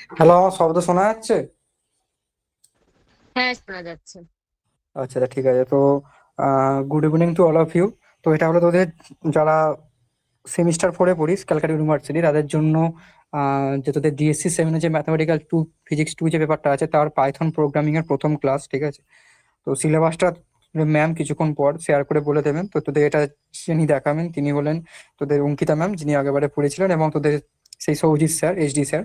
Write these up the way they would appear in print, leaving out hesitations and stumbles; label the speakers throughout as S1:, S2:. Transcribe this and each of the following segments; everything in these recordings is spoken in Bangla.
S1: হ্যালো, আমার শব্দ শোনা যাচ্ছে?
S2: হ্যাঁ, শোনা যাচ্ছে।
S1: আচ্ছা আচ্ছা, ঠিক আছে। তো good evening to all of you. তো এটা হলো তোদের যারা সেমিস্টার ফোরে পড়িস ক্যালকাটা ইউনিভার্সিটি তাদের জন্য যে তোদের ডিএসসি সেভেনে যে ম্যাথামেটিক্যাল টু ফিজিক্স টু যে পেপারটা আছে তার পাইথন প্রোগ্রামিং এর প্রথম ক্লাস, ঠিক আছে? তো সিলেবাসটা ম্যাম কিছুক্ষণ পর শেয়ার করে বলে দেবেন। তো তোদের এটা যিনি দেখাবেন তিনি হলেন তোদের অঙ্কিতা ম্যাম, যিনি আগেবারে পড়েছিলেন, এবং তোদের সেই সৌজিৎ স্যার, এইচডি স্যার।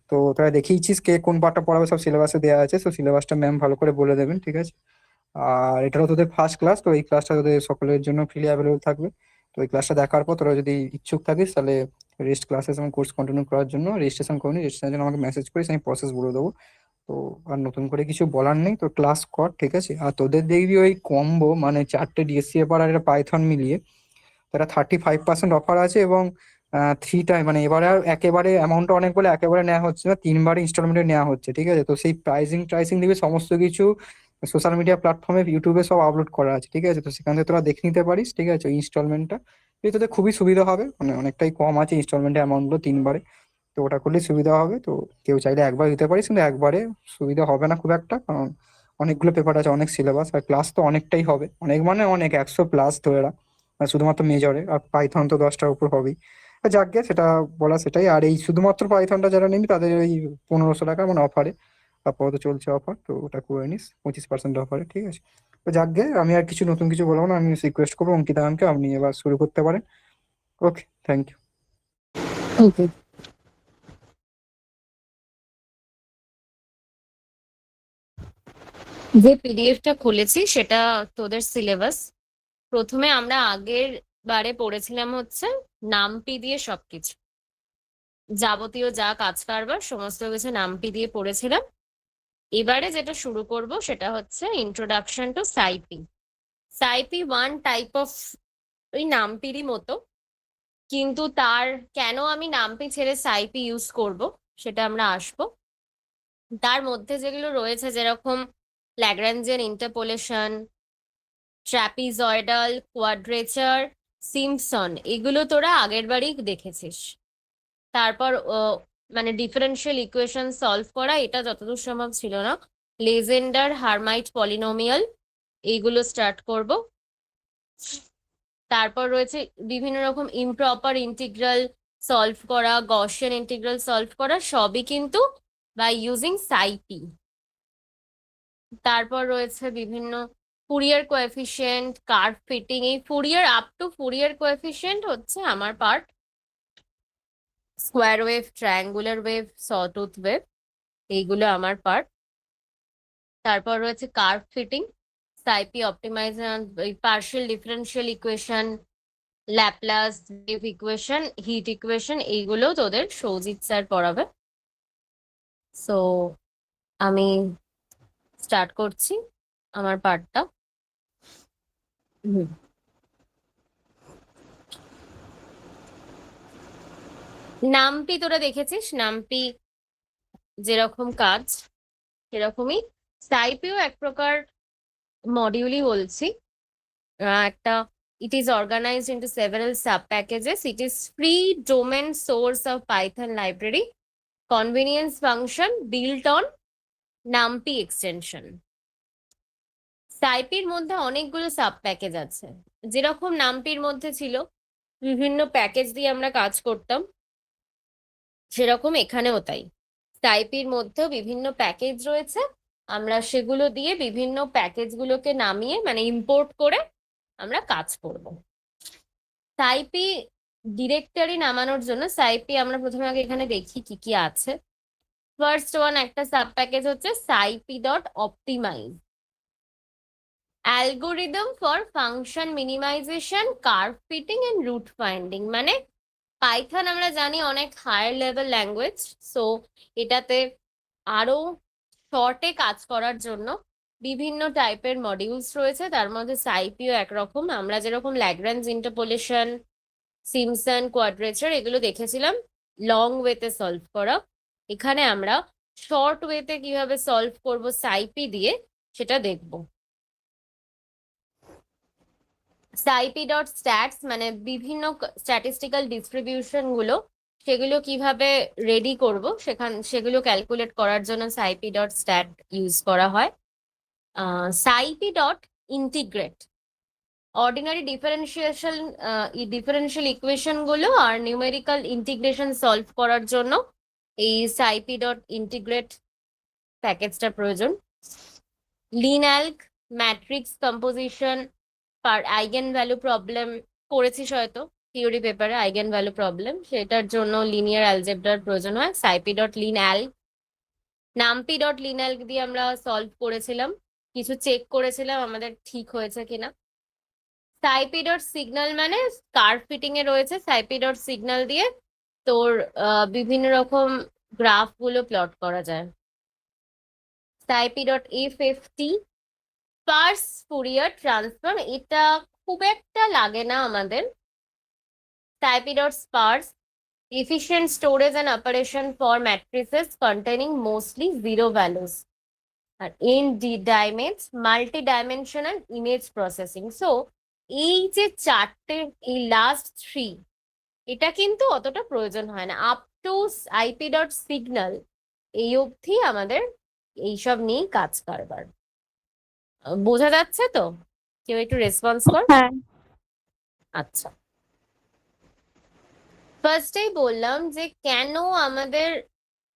S1: তো তোরা দেখিয়েছিস কে কোন পার্টটা পড়াবে, সব সিলেবাসে দেওয়া আছে। তো সিলেবাসটা ম্যাম ভালো করে বলে দেবেন, ঠিক আছে? আর এটাও তোদের ফার্স্ট ক্লাস, তো এই ক্লাসটা তোদের সকলের জন্য ফ্রি অ্যাভেলেবল থাকবে। তো এই ক্লাসটা দেখার পর তোরা যদি ইচ্ছুক থাকিস তাহলে রেস্ট ক্লাসেস এবং কোর্স কন্টিনিউ করার জন্য রেজিস্ট্রেশন করে নিই। রেজিস্ট্রেশনের জন্য আমাকে মেসেজ করিস, আমি প্রসেস বলে দেবো। তো আর নতুন করে কিছু বলার নেই, তো ক্লাস কর, ঠিক আছে? আর তোদের দেখবি ওই কম্বো মানে চারটে ডিএসসি পেপার আর একটা পাইথন মিলিয়ে তারা 35% অফার আছে, এবং থ্রি টাইম মানে এবারে আর একেবারে অ্যামাউন্টটা অনেক বলে একেবারে নেওয়া হচ্ছে না, তিনবারে ইনস্টলমেন্টে নেওয়া হচ্ছে, ঠিক আছে? তো সেই প্রাইসিং ট্রাইসিং দিবি সমস্ত কিছু সোশ্যাল মিডিয়া প্ল্যাটফর্মে, ইউটিউবে সব আপলোড করা আছে, ঠিক আছে? তো সেখান থেকে তোরা দেখে নিতে পারিস, ঠিক আছে? ইনস্টলমেন্টটা এই তোদের খুবই সুবিধা হবে, মানে অনেকটাই কম আছে ইনস্টলমেন্টের অ্যামাউন্টগুলো তিনবারে। তো ওটা করলে সুবিধা হবে। তো কেউ চাইলে একবার দিতে পারিস, কিন্তু একবারে সুবিধা হবে না খুব একটা, কারণ অনেকগুলো পেপার আছে, অনেক সিলেবাস, আর ক্লাস তো অনেকটাই হবে, অনেক মানে অনেক 100+ ধরে রাখ। আর শুধুমাত্র মেজরে, আর পাইথন তো 10টার উপর হবেই। যাক গে, সেটা বলা সেটাই। আর এই শুধুমাত্র পাইথনটা যারা নিবি তাদের ওই 1500 টাকা মানে অফারে আপাতত চলছে অফার, তো ওটা করে নিস 25% অফারে, ঠিক আছে? তো যাক গে, আমি আর কিছু নতুন কিছু বলবো না, আমি রিকোয়েস্ট করবো অঙ্কিতা ম্যামকে, আপনি এবার শুরু করতে পারেন। ওকে, থ্যাংক ইউ।
S2: ওকে। যে পিডিএফটা খুলেছি সেটা তোদের সিলেবাস। প্রথমে আমরা আগের বারে পড়েছিলাম হচ্ছে নামপি দিয়ে সবকিছু, যাবতীয় যা কাজ কারবার সমস্ত কিছু নামপি দিয়ে পড়েছিলাম। এবারে যেটা শুরু করব সেটা হচ্ছে introduction to Saifi. Saifi one type of ওই নামপিরই মতো, কিন্তু তার কেন আমি নামপি ছেড়ে সাইপি ইউজ করব সেটা আমরা আসবো। তার মধ্যে যেগুলো রয়েছে যেরকম Lagrangian interpolation, trapezoidal, quadrature, Simpson, এগুলো তোরা আগের বারই দেখেছিস। তারপর মানে ডিফারেন্সিয়াল ইকুয়েশন সলভ করা, এটা যতদূর সম্ভব ছিল না। লেজেন্ডার, হার্মাইট পলিনোমিয়াল, এইগুলো স্টার্ট করব। তারপর রয়েছে বিভিন্ন রকম ইমপ্রপার ইন্টিগ্রাল সলভ করা, গসিয়ান ইন্টিগ্রাল সলভ করা, সবই কিন্তু বাই ইউজিং সাইপি। তারপর রয়েছে বিভিন্ন ফুরিয়ার কোএফিসিয়েন্ট, কার্ভ ফিটিং। এই Fourier up to Fourier coefficient হচ্ছে আমার part. Square wave, triangular wave, sawtooth wave, এইগুলো আমার পার্ট। তারপর রয়েছে curve fitting, SciPy optimization, partial differential equation, Laplace wave equation, heat equation, এইগুলো তোদের সৌজিৎ স্যার পড়াবে। সো আমি স্টার্ট করছি আমার পার্টটা। নামপি তোরা দেখেছিস, নামপি যেরকম কাজ সেরকমই সাইপিও এক প্রকার মডিউলই বলছি। একটা, it is organized into several sub packages. It is free domain source of Python library, convenience function built on NumPy extension. সাইপির মধ্যে অনেকগুলো সাব প্যাকেজ আছে, যেরকম নামপির মধ্যে ছিল বিভিন্ন প্যাকেজ দিয়ে আমরা কাজ করতাম, সেরকম এখানেও তাই। টাইপির মধ্যেও বিভিন্ন প্যাকেজ রয়েছে, আমরা সেগুলো দিয়ে বিভিন্ন প্যাকেজগুলোকে নামিয়ে মানে ইম্পোর্ট করে আমরা কাজ করব। সাইপি ডিরেক্টরি নামানোর জন্য সাইপি আমরা প্রথমে আগে এখানে দেখি কি কি আছে। ফার্স্ট ওয়ান, একটা সাব প্যাকেজ হচ্ছে SciPy dot optimize, algorithm for function minimisation, curve fitting and root finding. মানে পাইথন আমরা জানি অনেক হায়ার লেভেল ল্যাঙ্গুয়েজ, সো এটাতে আরো শর্টে কাজ করার জন্য বিভিন্ন টাইপের মডিউলস রয়েছে। তার মধ্যে সাইপিও একরকম। আমরা যেরকম ল্যাগ্রাঞ্জ ইন্টারপোলেশন, সিমসন, কোয়াড্রেচার এগুলো দেখেছিলাম লং ওয়েতে সলভ করা, এখানে আমরা শর্ট ওয়েতে কিভাবে সলভ করব সাইপি দিয়ে সেটা দেখব। সাইপি ডট স্ট্যাটস মানে বিভিন্ন স্ট্যাটিস্টিক্যাল ডিস্ট্রিবিউশন গুলো সেগুলো কিভাবে রেডি করব সেগুলো ক্যালকুলেট করার জন্য সাইপি ডট স্ট্যাট ইউজ করা হয়। Saifi dot integrate ordinary differential equation গুলো আর নিউমেরিক্যাল ইন্টিগ্রেশন সলভ করার জন্য এই সাইপি ডট ইন্টিগ্রেট প্যাকেজটা প্রয়োজন। লিন্যালগ ম্যাট্রিক্স কম্পোজিশন পার আইগেন ভ্যালু প্রবলেম করেছিস হয়তো থিওরি পেপারে, আইগেন ভ্যালু প্রবলেম, সেটার জন্য লিনিয়ার অ্যালজেব্রার প্রয়োজন হয়। সাইপি ডট লিনঅ্যালগ, নামপি ডট লিনঅ্যালগ দিয়ে আমরা সলভ করেছিলাম, কিছু চেক করেছিলাম আমাদের ঠিক হয়েছে কিনা। সাইপি ডট সিগন্যাল মানে কার্ভ ফিটিং এ রয়েছে, সাইপি ডট সিগন্যাল দিয়ে তোর বিভিন্ন রকম গ্রাফ গুলো প্লট করা যায়। SciPy dot FFT sparse Fourier transform, এটা খুব একটা লাগে না আমাদের। SciPy dot sparse efficient storage and operation for matrices containing mostly zero values R n-dimensions multi-dimensional image processing। So এই যে চারটে, এই লাস্ট থ্রি, এটা কিন্তু অতটা প্রয়োজন হয় না। Up to IP dot signal এই অবধি আমাদের এইসব নিয়েই কাজ কারবার। বোঝা যাচ্ছে তো? কেউ একটু রেসপন্স কর।
S3: হ্যাঁ।
S2: আচ্ছা, ফার্স্টেই বললাম যে কেন আমাদের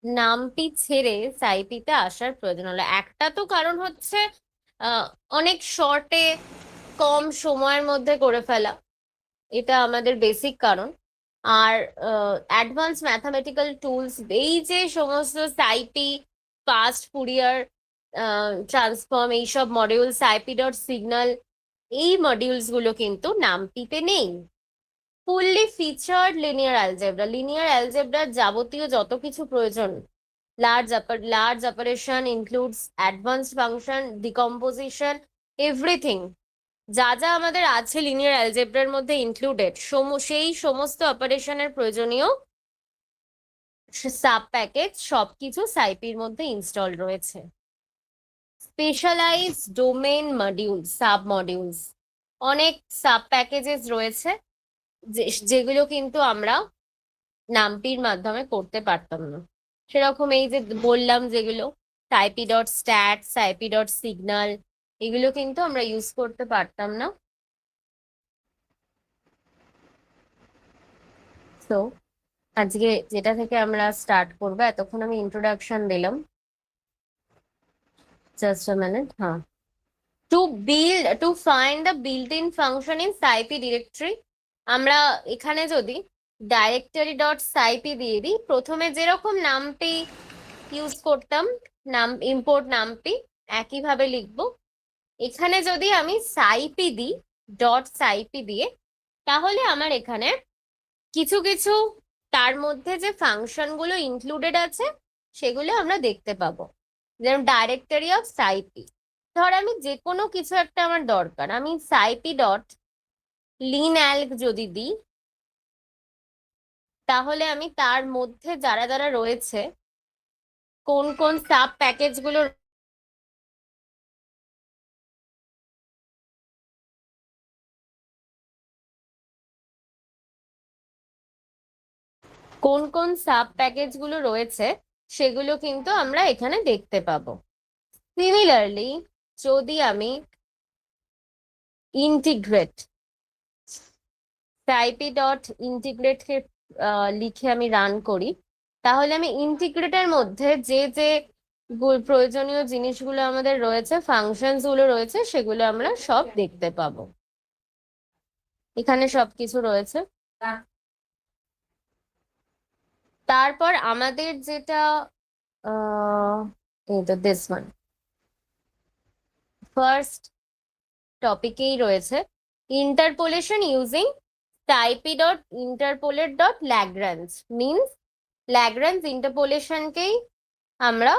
S2: নামটি ছেড়ে সাইপিতে আসার প্রয়োজন হলো। একটা তো কারণ হচ্ছে অনেক শর্টে কম সময়ের মধ্যে করে ফেলা, এটা আমাদের বেসিক কারণ। আর অ্যাডভান্স ম্যাথামেটিক্যাল টুলস, এই যে সমস্ত সাইপি, ফাস্ট ফুরিয়ার ট্রান্সফর্ম, এইসব মডিউল, সাইপি ডট সিগন্যাল, এই মডিউলস গুলো কিন্তু নামটিতে নেই। ফুললি ফিচার্ড লিনিয়ার অ্যালজেব্রার যাবতীয় যত কিছু প্রয়োজন, large operation includes advanced function, decomposition, everything, যা যা আমাদের আছে লিনিয়ার অ্যালজেব্রার মধ্যে ইনক্লুডেড, সেই সমস্ত অপারেশনের প্রয়োজনীয় সাব প্যাকেজ সবকিছু সাইপির মধ্যে ইনস্টল রয়েছে। Specialised domain module, sub modules, অনেক সাব প্যাকেজেস রয়েছে যেগুলো কিন্তু আমরা নামপির মাধ্যমে করতে পারতাম না। সেরকম এই যে বললাম যেগুলো Saifi dot stat, Saifi dot signal, এগুলো কিন্তু আমরা ইউজ করতে পারতাম না। তো আজকে যেটা থেকে আমরা স্টার্ট করবো, এতক্ষণ আমি ইন্ট্রোডাকশন দিলাম, জাস্ট আ মিনিট। হ্যাঁ, to find the built in function in Saifi directory, আমরা এখানে যদি ডাইরেক্টরি ডট সাইপি দিয়ে দিই, প্রথমে যেরকম নামটি ইউজ করতাম, নাম ইম্পোর্ট নামপি, একইভাবে লিখবো। এখানে যদি আমি সাইপি দিই, ডট সাইপি দিয়ে, তাহলে আমার এখানে কিছু কিছু তার মধ্যে যে ফাংশন গুলো ইনক্লুডেড আছে সেগুলো আমরা দেখতে পাবো। যেমন ডাইরেক্টরি অফ সাইপি, ধর আমি যে কোনো কিছু একটা আমার দরকার, আমি সাইপি ডট লিনঅ্যালগ যদি দিই, তাহলে আমি তার মধ্যে যারা যারা রয়েছে, কোন কোন সাব প্যাকেজ গুলো রয়েছে সেগুলো কিন্তু আমরা এখানে দেখতে পাবো। সিমিলারলি যদি আমি ইন্টিগ্রেট, সাইপি ডট ইন্টিগ্রেটকে লিখে আমি রান করি, তাহলে আমি ইন্টিগ্রেটের মধ্যে যে যে প্রয়োজনীয় জিনিসগুলো আমাদের রয়েছে, ফাংশনস গুলো রয়েছে, সেগুলো আমরা সব দেখতে পাবো। এখানে সবকিছু রয়েছে। তারপর আমাদের যেটা এই তো দিস ওয়ান ফার্স্ট টপিকেই রয়েছে, interpolation using SciPy dot interpolate dot Lagrange, means Lagrange ইন্টারপোলেশনকেই আমরা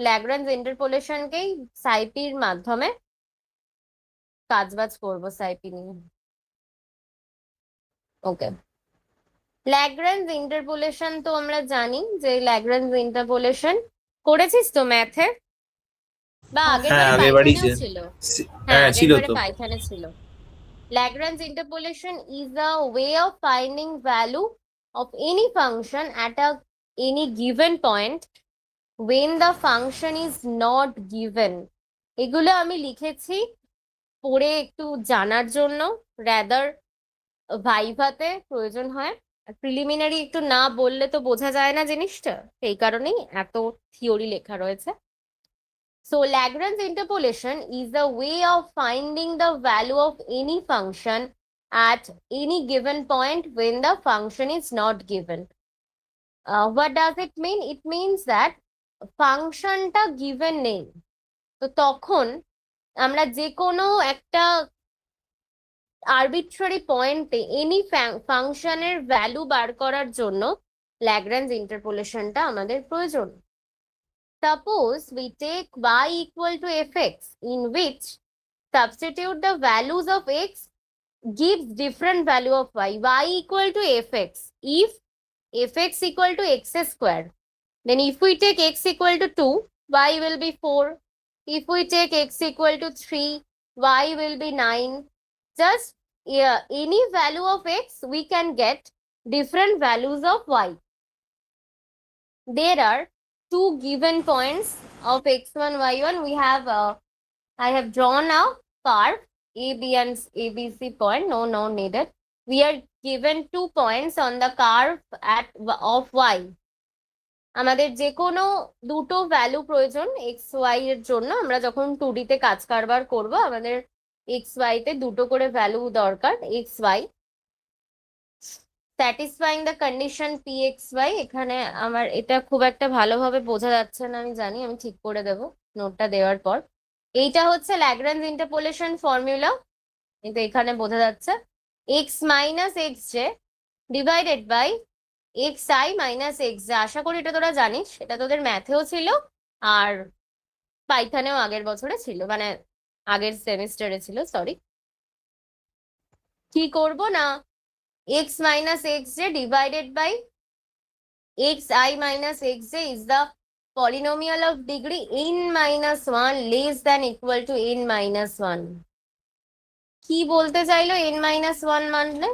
S2: ল্যাগ্রাঞ্জ ইন্টারপোলেশনকেই সাইপির মাধ্যমে কাজবাজ করবো সাইপি নিয়ে। ওকে, ল্যাগ্রাঞ্জ ইন্টারপোলেশন তো আমরা জানি যে ল্যাগ্রাঞ্জ ইন্টারপোলেশন করেছিস তো ম্যাথে, বা আগের বারে পাইথনেও ছিল। হ্যাঁ, আগের বারে পাইথনে ছিল। Lagrange interpolation is a way of finding value of any function at any given point when the function is not given. এগুলো আমি লিখেছি পড়ে একটু জানার জন্য, রাদার ভাইভাতে প্রয়োজন হয়। প্রিলিমিনারি একটু না বললে তো বোঝা যায় না জিনিসটা, সেই কারণেই এত থিওরি লেখা রয়েছে। So Lagrange interpolation is a way of finding the value of any function at any given point when the function is not given. What does it mean? It means that ফাংশনটা given নেই, তো তখন আমরা যে কোনো একটা আরবিট্রারি পয়েন্টে এনি ফাংশনের ভ্যালু বার করার জন্য ল্যাগ্রাঞ্জ ইন্টারপোলেশনটা আমাদের প্রয়োজন। Suppose we take y equal to fx, in which substitute the values of x gives different value of y. Y equal to fx. If fx equal to x square, then if we take x equal to 2, y will be 4. If we take x equal to 3, y will be 9. Just any value of x, we can get different values of y. There are two given points of x1, y1. I have drawn a curve a, b and ABC point. No needed. We are given 2 points on the curve of y. আমাদের যে কোনো দুটো ভ্যালু প্রয়োজন এক্স ওয়াই এর জন্য। আমরা যখন 2D তে কাজ কারবার করব, আমাদের এক্স ওয়াই তে দুটো করে ভ্যালু দরকার, X Y satisfying the condition P X Y. এখানে আমার এটা খুব একটা ভালোভাবে বোঝা যাচ্ছে না, আমি জানি, আমি ঠিক করে দেবো নোটটা দেওয়ার পর। এইটা হচ্ছে ল্যাগ্রাঞ্জ ইন্টারপোলেশন ফর্মুলা, কিন্তু এখানে বোঝা যাচ্ছে x minus x j divided by x i minus x j. আশা করি এটা তোরা জানিস, এটা তোদের ম্যাথেও ছিল আর পাইথনেও আগের বছরে ছিল, মানে আগের সেমিস্টারে ছিল, সরি। কি করব না, x minus xj divided by xi minus xj is the polynomial of degree n minus 1 less than equal to n minus 1. কি বলতে চাইলো n minus 1 মানলে?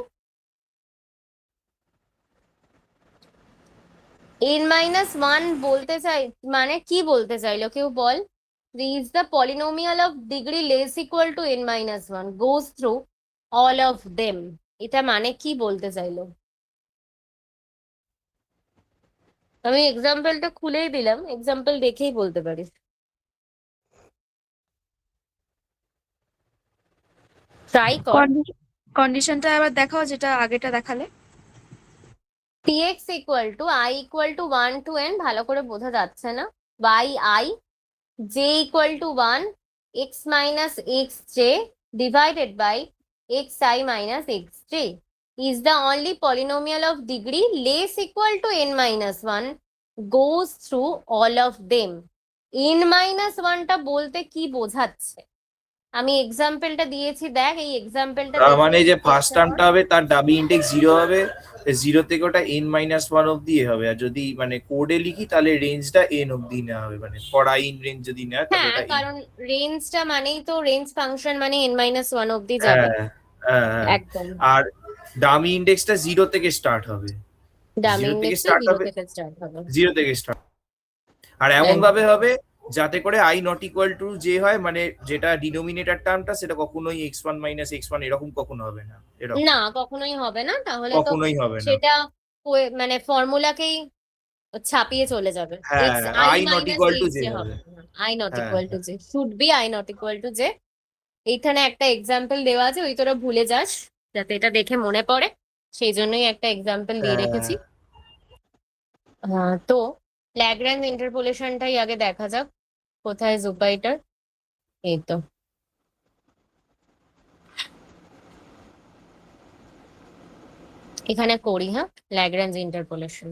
S2: n minus 1 বলতে চাই মানে কি বলতে চাইলো কেউ বল? is the polynomial of degree less equal to n minus 1 goes through all of them. এটা মানে কি বলতে চাইলো? আমি এক্সাম্পলটা খুলেই দিলাম, এক্সাম্পল দেখেই বলতে পারিস। ট্রাই কর।
S3: কন্ডিশনটা আবার দেখাও, যেটা আগেটা দেখালে।
S2: px equal to I equal to 1 to n, ভালো করে বোঝা যাচ্ছে না, by I j equal to 1 x minus xj divided by xi minus xj is the only polynomial of degree less equal to n minus 1 goes through all of them. n minus 1 টা বলতে কি বোঝাচ্ছে? আমি এক্সাম্পলটা দিয়েছি, দেখ এই এক্সাম্পলটা
S4: তার
S2: দেখে
S4: মানে যে ফার্স্ট
S2: চেষ্টা
S4: টার্মটা
S2: কর।
S4: হবে তার ডাবল ইনডেক্স 0 হবে, 0 থেকে ওটা n-1 অবধি হবে। আর যদি মানে কোডে লিখি তাহলে রেঞ্জটা n অবধি নেওয়া হবে, মানে ফর i ইন রেঞ্জ যদি নেয় তাহলে
S2: হ্যাঁ,
S4: ওটা n।
S2: কারণ রেঞ্জটা মানেই তো রেঞ্জ ফাংশন মানে n-1 অবধি যাবে।
S4: হ্যাঁ হ্যাঁ।
S2: একদম।
S4: আর ডামি ইনডেক্সটা 0 থেকে স্টার্ট হবে,
S2: ডামি
S4: 0 থেকে
S2: ইন্ডেক্সটা
S4: স্টার্ট
S2: 0
S4: হবে,
S2: থেকে স্টার্ট হবে।
S4: 0 থেকে স্টার্ট। আর এমন ভাবে হবে যাতে করে i নট ইকুয়াল টু যে হয়, মানে যেটা ডিনোমিনেটর টার্মটা সেটা কখনোই x1 মাইনাস x1 এরকম কখনো হবে না, এরকম
S2: না, কখনোই হবে না, তাহলে তো
S4: কখনোই হবে না।
S2: সেটা মানে ফর্মুলাকেই ছাপিয়ে চলে যাবে।
S4: হ্যাঁ,
S2: x I
S4: i not
S2: minus
S4: equal to
S2: x
S4: যে
S2: জে
S4: হবে।
S2: হবে, আই নট
S4: হ্যাঁ
S2: equal to J, should be I not equal to J. এইখানে একটা এক্সাম্পল দেওয়া আছে, ওই তোরা ভুলে যাস যাতে এটা দেখে মনে পড়ে, সেই জন্যই একটা এক্সাম্পল দিয়ে রেখেছি। তো ল্যাগ্রাঞ্জ ইন্টারপোলেশনটাই আগে দেখা যাক, কোথায় জুপাইটার, এই তো। এখানে করি, হ্যাঁ, ল্যাগ্রাঞ্জ ইন্টারপোলেশন।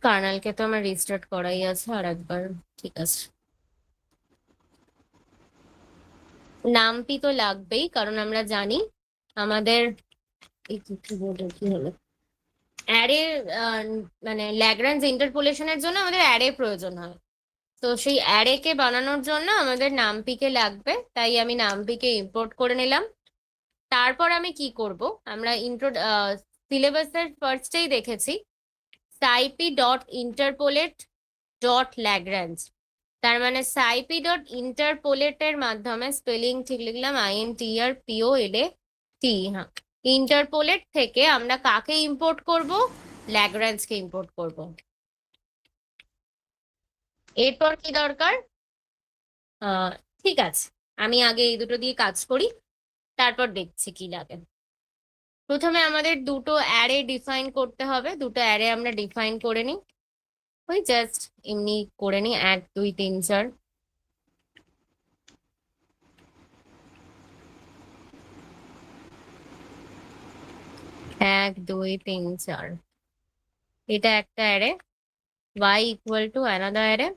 S2: কার্নালকে তো আমার রিস্টার্ট করাই আছে আর একবার, ঠিক আছে। নামটি তো লাগবেই, কারণ আমরা জানি আমাদের এই কি হলো, অ্যারে মানে ল্যাগ্রাঞ্জ ইন্টারপোলেশনের জন্য আমাদের অ্যারে প্রয়োজন হয়। তো সেই অ্যারে কে বানানোর জন্য আমাদের নামপিকে লাগবে, তাই আমি নামপিকে ইম্পোর্ট করে নিলাম। তারপর আমি কি করব, আমরা সিলেবাসের ফার্স্টেই দেখেছি Saifi dot interpolate dot Lagrange. তার মানে সাইপি ডট ইন্টারপোলেটের মাধ্যমে, স্পেলিং ঠিক লিখলাম, INTRPOLAT, হ্যাঁ, ইন্টারপোলেট থেকে আমরা কাকে ইম্পোর্ট করব, ল্যাগ্রাঞ্জকে ইম্পোর্ট করব। এরপর কি দরকার, ঠিক আছে, আমি আগে এই দুটো দিয়ে কাজ করি, তারপর দেখছি কি লাগে। প্রথমে আমাদের দুটো অ্যারে ডিফাইন করতে হবে, দুটো অ্যারে আমরা ডিফাইন করে নিই। ওই জাস্ট এমনি করে নিই, 1 2 3 4। 1 2 3 4, এটা একটা array, y equal to another array,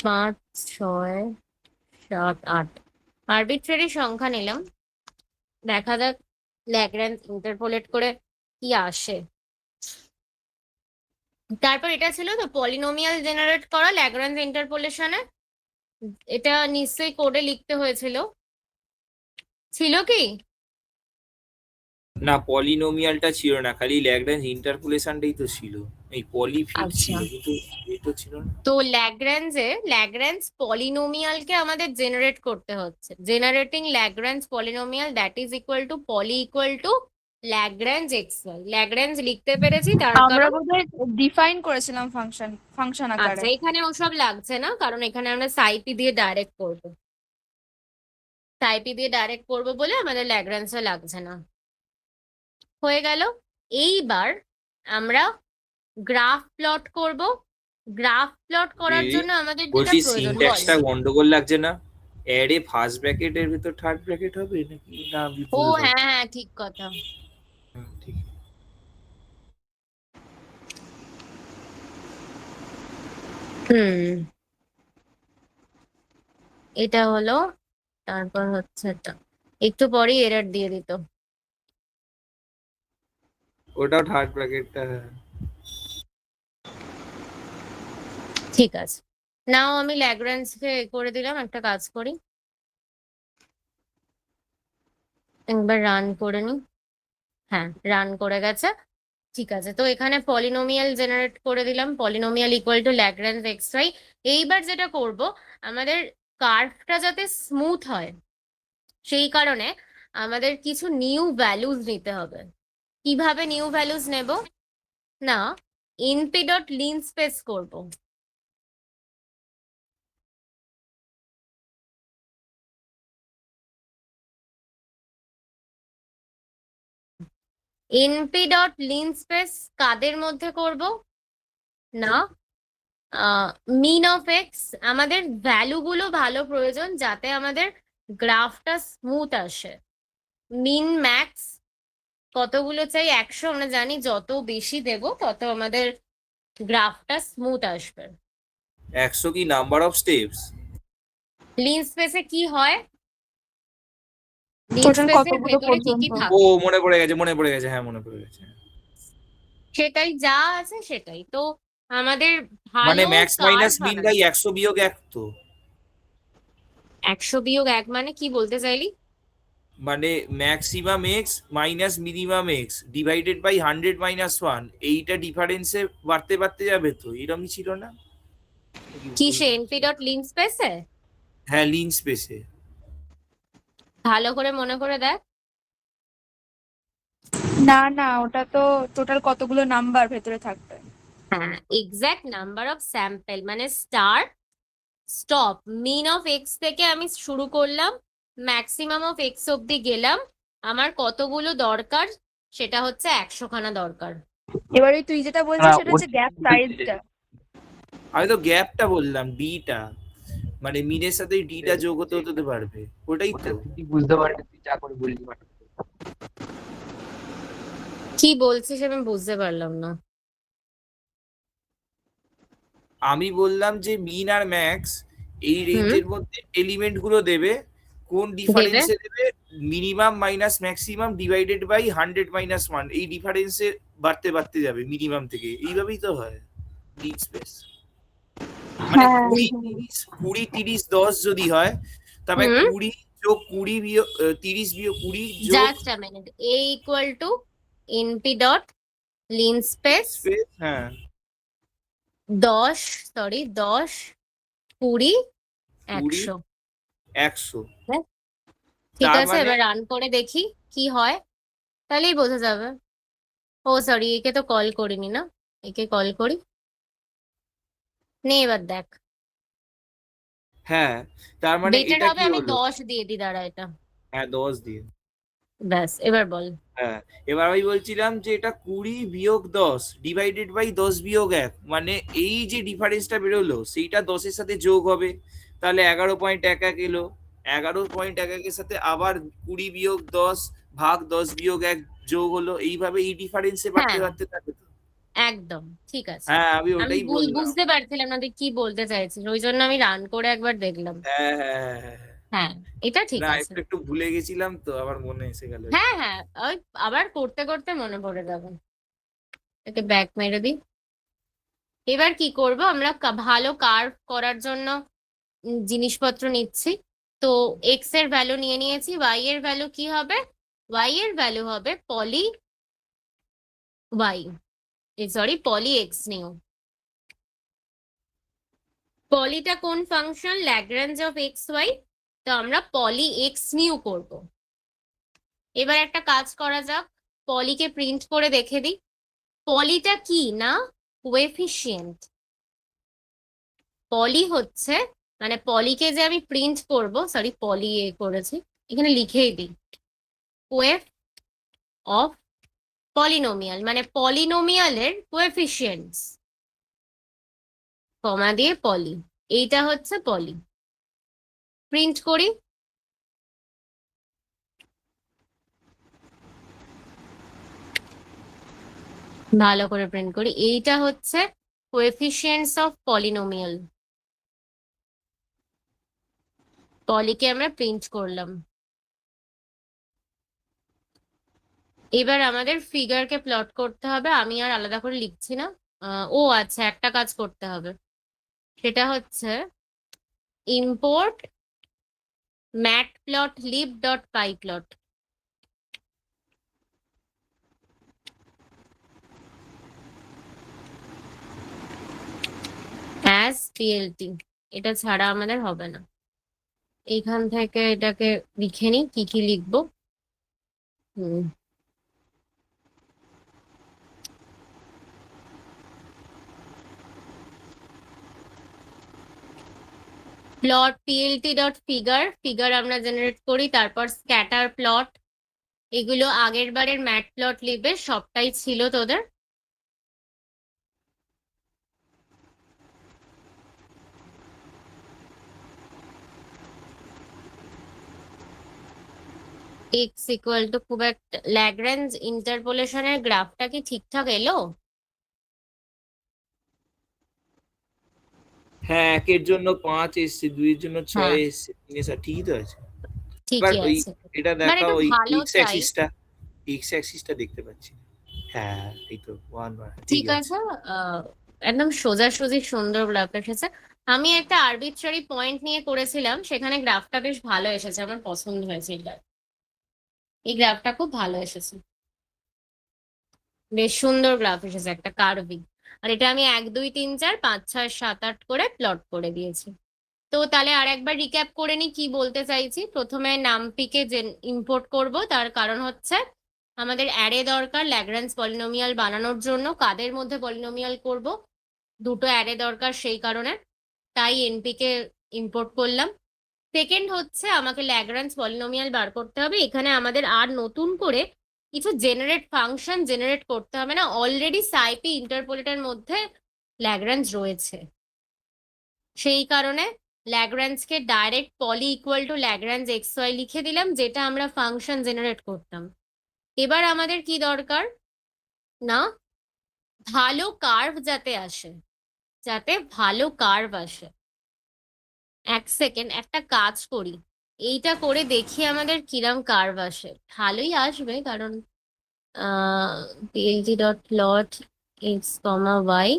S2: 5 6 7 8 arbitrary সংখ্যা নিলাম, দেখা যাক ল্যাগ্রাঞ্জ ইন্টারপোলেট করে কি আসে। তারপর এটা ছিল তো পলিনোমিয়াল জেনারেট করা ল্যাগ্রাঞ্জ ইন্টারপোলেশনে, এটা নিশ্চয়ই কোডে লিখতে হয়েছিল, ছিল কি?
S4: না, পলিনোমিয়ালটা ছিল না, খালি ল্যাগ্রাঞ্জ ইন্টারপোলেশনটাই তো ছিল। এই পলিফিট
S2: আচ্ছা,
S4: ছিল, কিন্তু এটা ছিল না।
S2: তো ল্যাগ্রাঞ্জ পলিনোমিয়ালকে আমাদের জেনারেট করতে হচ্ছে। Generating Lagrange polynomial that is equal to poly equal to Lagrange X Y. Lagrange লিখতে পেরেছি তার
S3: আমরা
S2: কারণ,
S3: বোধহয় ডিফাইন করেছিলাম ফাংশন আকারে।
S2: আচ্ছা এখানে ওসব লাগছে না, কারণ এখানে আমরা সাইপি দিয়ে ডাইরেক্ট করব, সাইপি দিয়ে ডাইরেক্ট করব বলে আমাদের ল্যাগ্রাঞ্জটা লাগছে না। হয়ে গেল। এইবার আমরা গ্রাফ প্লট করব। গ্রাফ প্লট করার
S4: দিদি,
S2: জন্য আমাদের যেটা
S4: বলছি
S2: প্রয়োজন, বল।
S4: সিনট্যাক্সটা গন্ডগোল লাগছে না? অ্যারে ফার্স্ট ব্র্যাকেটের ভিতর থার্ড ব্র্যাকেট হবে নাকি? না আমি
S2: ও
S4: ভুল
S2: হ্যাঁ হ্যাঁ, ঠিক কথা।
S4: ঠিক।
S2: হুম, এটা হলো, তারপর হচ্ছে এটা, একটু পরেই এরর দিয়ে দিত।
S4: ওটাও থার্ড ব্র্যাকেটটা।
S2: ঠিক আছে, নাও আমি ল্যাগ্রাঞ্জকে করে দিলাম, একটা কাজ করি, একবার রান করে নি। হ্যাঁ, রান করে গেছে। ঠিক আছে, তো এখানে পলিনোমিয়াল জেনারেট করে দিলাম, polynomial equal to Lagrange x Y. এইবার যেটা করব, আমাদের কার্ভটা যাতে স্মুথ হয় সেই কারণে আমাদের কিছু নিউ ভ্যালুজ নিতে হবে। কিভাবে নিউ ভ্যালুজ নেব, না এনপি ডট লিন স্পেস করব। এনপি ডট লিন স্পেস কাদের মধ্যে করব, না মিন অফ এক্স। আমাদের ভ্যালুগুলো ভালো প্রয়োজন যাতে আমাদের গ্রাফটা স্মুথ আসে। মিন ম্যাক্স কতগুলো চাই, 100, আমরা জানি যত বেশি দেব তত আমাদের গ্রাফটা স্মুথ আসবে।
S4: 100 কি নাম্বার অফ স্টেপস?
S2: লিন স্পেসে কি হয়, লিন
S3: টোটাল
S2: স্পেসের
S3: কতগুলো
S2: ভেতরে কি কি
S3: পর্যন্ত?
S4: ও
S2: থাকে
S4: মনে পড়ে গেছে, মনে পড়ে গেছে, হ্যাঁ মনে পড়ে গেছে।
S2: সেটাই, যা আছে সেটাই। তো আমাদের
S4: মানে
S2: ভালো
S4: ম্যাক্স
S2: কার্ভ
S4: মাইনাস মিন
S2: বানাতে
S4: বাই 100 বিয়োগ 1 তো?
S2: 100 বিয়োগ 1 মানে কি বলতে চাইলি?
S4: মানে maximum X minus minimum X divided by 100 minus 1, এইটা ডিফারেন্সে বাড়তে বাড়তে যাবে, তো এরকমই ছিল না?
S2: কিসে, এনপি ডট লিন স্পেসে?
S4: হ্যাঁ, লিন স্পেসে।
S2: ভালো করে মনে করে দেখ।
S3: না না, ওটা তো টোটাল কতগুলো নাম্বার ভেতরে থাকবে।
S2: হ্যাঁ, এক্সাক্ট নাম্বার অফ স্যাম্পল, মানে start stop mean of X থেকে আমি শুরু করলাম, ম্যাক্সিমাম অফ এক্স অব্দি গেলাম, আমার কতগুলো দরকার, সেটা হচ্ছে 100 খানা দরকার।
S3: এবারে তুই যেটা বলছিস সেটা হচ্ছে গ্যাপ সাইজটা।
S4: আমি তো গ্যাপটা বললাম, ডিটা, মানে মিনের সাথে ডিটা যোগ হতে হতে পারবে, ওটাই তো।
S5: তুই বুঝতে পারবি, তুই যা করে বললি।
S2: কি বলছিস আমি বুঝতে পারলাম না।
S4: আমি বললাম যে মিন আর ম্যাক্স এই রেঞ্জের মধ্যে এলিমেন্ট গুলো দেবে, কোন ডিফারেন্সে দেবে, minimum minus maximum divided by 100 - 1, এই ডিফারেন্সে বাড়তে বাড়তে যাবে মিনিমাম থেকে, এইভাবেই তো হয় লিস্ট স্পেস। মানে
S3: হ্যাঁ
S4: 20, 30, 10 যদি হয়, তবে
S2: হুম
S4: 20 যোগ 20 বিয়োগ 30 বিয়োগ 20 যোগ
S2: just a minute, A equal to NP dot linspace
S4: space, হ্যাঁ
S2: 10, 10, 20,
S4: 20,
S2: 100।
S4: 100।
S2: হ্যাঁ, ঠিক
S4: তার
S2: আছে,
S4: মানে
S2: এবার রান করে দেখি কি হয়, তাহলেই বোঝা যাবে। ও সরি, একে তো কল করিনি না, একে কল করি, নে এবার দেখ।
S4: হ্যাঁ, তার মানে
S2: বেটার
S4: এটা
S2: হবে
S4: কি
S2: আমি
S4: হলো?
S2: 10 দিয়ে দিই, দাঁড়া এটা।
S4: হ্যাঁ 10 দিয়ে।
S2: ব্যাস, এবার বল।
S4: হ্যাঁ, এবার আমি বলছিলাম যে এটা 20 বিয়োগ 10 ডিভাইডেড বাই 10 বিয়োগ 1, মানে এই যে ডিফারেন্সটা বেরোলো সেইটা 10-এর সাথে যোগ হবে, তাহলে 11.11 এলো। 11.11 এর সাথে আবার 20 বিয়োগ 10 ভাগ 10 বিয়োগ 1 যোগ হলো, এইভাবে এই ডিফারেন্সে বাড়তে
S2: হ্যাঁ
S4: বাড়তে থাকে তো।
S2: একদম ঠিক আছে।
S4: হ্যাঁ, আমি
S2: আমি
S4: ওটাই বললাম।
S2: বুঝতে পারছিলাম না তুই কি বলতে চাইছিস, ওই জন্য আমি রান করে একবার দেখলাম।
S4: হ্যাঁ হ্যাঁ হ্যাঁ হ্যাঁ হ্যাঁ।
S2: হ্যাঁ, এটা ঠিক
S4: না,
S2: আছে।
S4: একটু একটু ভুলে গেছিলাম তো, আবার মনে এসে গেল।
S2: হ্যাঁ হ্যাঁ, ওই আবার করতে করতে মনে পড়ে যাবে। একে ব্যাক মেরে দিই। এবার কি করব, আমরা ভালো কার্ভ করার জন্য জিনিসপত্র নিচ্ছি। তো এক্স এর ভ্যালু নিয়ে নিয়েছি, ওয়াই এর ভ্যালু কি হবে? ওয়াই এর ভ্যালু হবে poly Y, sorry poly X নিও। পলিটা কোন function? Lagrange of X Y, তো আমরা পলি এক্স নিউ করব। এবার একটা কাজ করা যাক, পলিকে প্রিন্ট করে দেখে দিই। পলিটা কি না কোএফিসিয়েন্ট। পলি হচ্ছে, মানে পলিকে যে আমি প্রিন্ট করব, সরি পলি এ করেছি, এখানে লিখেই দিই কোএফ অফ পলিনোমিয়াল, মানে পলিনোমিয়ালের কোএফিসিয়েন্টস, কমা দিয়ে পলি, এইটা হচ্ছে পলি। প্রিন্ট করি, ভালো করে প্রিন্ট করি, এইটা হচ্ছে কোএফিসিয়েন্টস অফ পলিনোমিয়াল। পলিকে আমরা প্রিন্ট করলাম। এবার আমাদের ফিগারকে প্লট করতে হবে, আমি আর আলাদা করে লিখছি না। ও আচ্ছা, একটা কাজ করতে হবে, সেটা হচ্ছে ইম্পোর্ট matplotlib.pyplot অ্যাজ পিএলটি, এটা ছাড়া আমাদের হবে না। এইখান থেকে এটাকে লিখে নিই কি কি লিখবো। Hmm, plot PLT dot figure, figure আমরা জেনারেট করি, তারপর স্ক্যাটার প্লট, এগুলো আগের বারের ম্যাটপ্লটলিবে সবটাই ছিল তোদের। এক্স ইকুয়াল টু, খুব একটা ল্যাগ্রেঞ্জ ইন্টারপোলেশনের গ্রাফটা কি ঠিকঠাক এলো?
S4: হ্যাঁ, 1 এর জন্য 5 এসছে, 2 এর জন্য 6
S2: হ্যাঁ
S4: এসছে, 3 এসে ঠিকই তো আছে। এবার
S2: ঠিকই
S4: ওই
S2: আছে,
S4: এটা
S2: মানে
S4: দেখাও,
S2: একটু
S4: ওই
S2: ভালো
S4: এক্স
S2: চাই।
S4: অ্যাক্সিসটা, এক্স অ্যাক্সিসটা দেখতে পাচ্ছি না। হ্যাঁ, এই তো 1 ঠিক
S2: ঠিক
S4: আছে।
S2: আছে, একদম সোজাসুজি সুন্দর গ্রাফ এসেছে। আমি একটা আরবিট্রারি পয়েন্ট নিয়ে করেছিলাম, সেখানে গ্রাফটা বেশ ভালো এসেছে, আমার পছন্দ হয়েছে এই গ্রাফ। এই গ্রাফটা খুব ভালো এসেছে, বেশ সুন্দর গ্রাফ এসেছে, একটা কার্ভিং। আর এটা আমি 1 2 3 4 5 6 7 8 করে প্লট করে দিয়েছি। তো তাহলে আর একবার রিক্যাপ করে নি কি বলতে চাইছি। প্রথমে নামপিকে ইম্পোর্ট করব, তার কারণ হচ্ছে আমাদের অ্যারে দরকার ল্যাগ্রাঞ্জ পলিনোমিয়াল বানানোর জন্য। কাদের মধ্যে পলিনোমিয়াল করব? দুটো অ্যারে দরকার, সেই কারণে তাই এনপিকে ইম্পোর্ট করলাম। সেকেন্ড হচ্ছে আমাকে ল্যাগ্রাঞ্জ পলিনোমিয়াল বার করতে হবে। এখানে আমাদের আর নতুন করে কিছু জেনারেট ফাংশন জেনারেট করতে হবে না, অলরেডি সাইপি ইন্টারপোলেটের মধ্যে ল্যাগ্রাঞ্জ রয়েছে। সেই কারণে ল্যাগ্রাঞ্জকে direct poly equal to Lagrange x y লিখে দিলাম, যেটা আমরা ফাংশন জেনারেট করতাম। এবার আমাদের কি দরকার না, ভালো কার্ভ যাতে আসে, যাতে ভালো কার্ভ আসে। এক সেকেন্ড, একটা কাজ করি, এইটা করে দেখি আমাদের কিরাম কার্ভ আসে। ভালোই আসবে, কারণ পিএইচডি ডট প্লট এক্স কমা ওয়াই,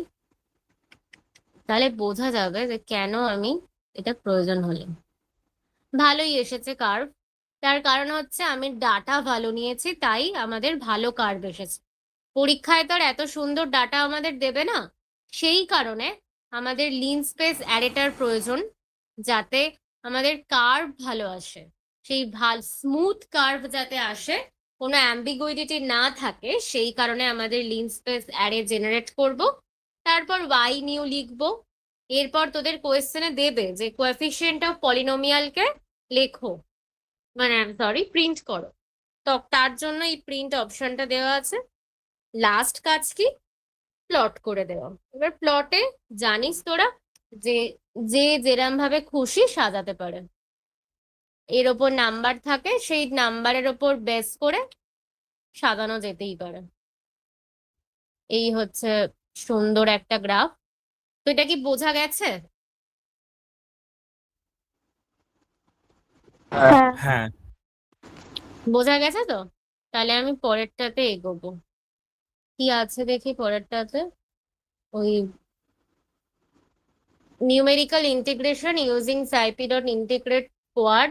S2: তাহলে বোঝা যাবে যে কেন আমি এটা প্রয়োজন হলো। ভালোই এসেছে কার্ভ। তার কারণ হচ্ছে আমি ডাটা ভালো নিয়েছি, তাই আমাদের ভালো কার্ভ এসেছে। পরীক্ষায় তো আর এত সুন্দর ডাটা আমাদের দেবে না, সেই কারণে আমাদের লিন স্পেস অ্যারেটার প্রয়োজন, যাতে আমাদের কার্ভ ভালো আসে। সেই স্মুথ কার্ভ যাতে আসে, কোনো অ্যাম্বিগুইডিটি না থাকে, সেই কারণে আমাদের লিন স্পেস অ্যারে জেনারেট করব। তারপর ওয়াই নিউ লিখবো। এরপর তোদের কোয়েশ্চেনে দেবে যে কোএফিসিয়েন্ট অফ পলিনোমিয়ালকে লেখো, মানে সরি প্রিন্ট করো। তো তার জন্য এই প্রিন্ট অপশনটা দেওয়া আছে। লাস্ট কাজ কি, প্লট করে দেওয়া। এবার প্লটে জানিস তোরা যে যে যেরম ভাবে খুশি সাজাতে পারে, এর ওপর নাম্বার থাকে, সেই নাম্বারের ওপর বেস করে সাজানো যেতেই পারে। এই হচ্ছে সুন্দর একটা গ্রাফ। তো এটা কি বোঝা গেছে?
S3: হ্যাঁ।
S4: হ্যাঁ।
S2: বোঝা গেছে তো? তাহলে আমি পরেরটাতে এগোবো। কি আছে দেখি পরেরটাতে। ওই numerical integration using scipy.integrate quad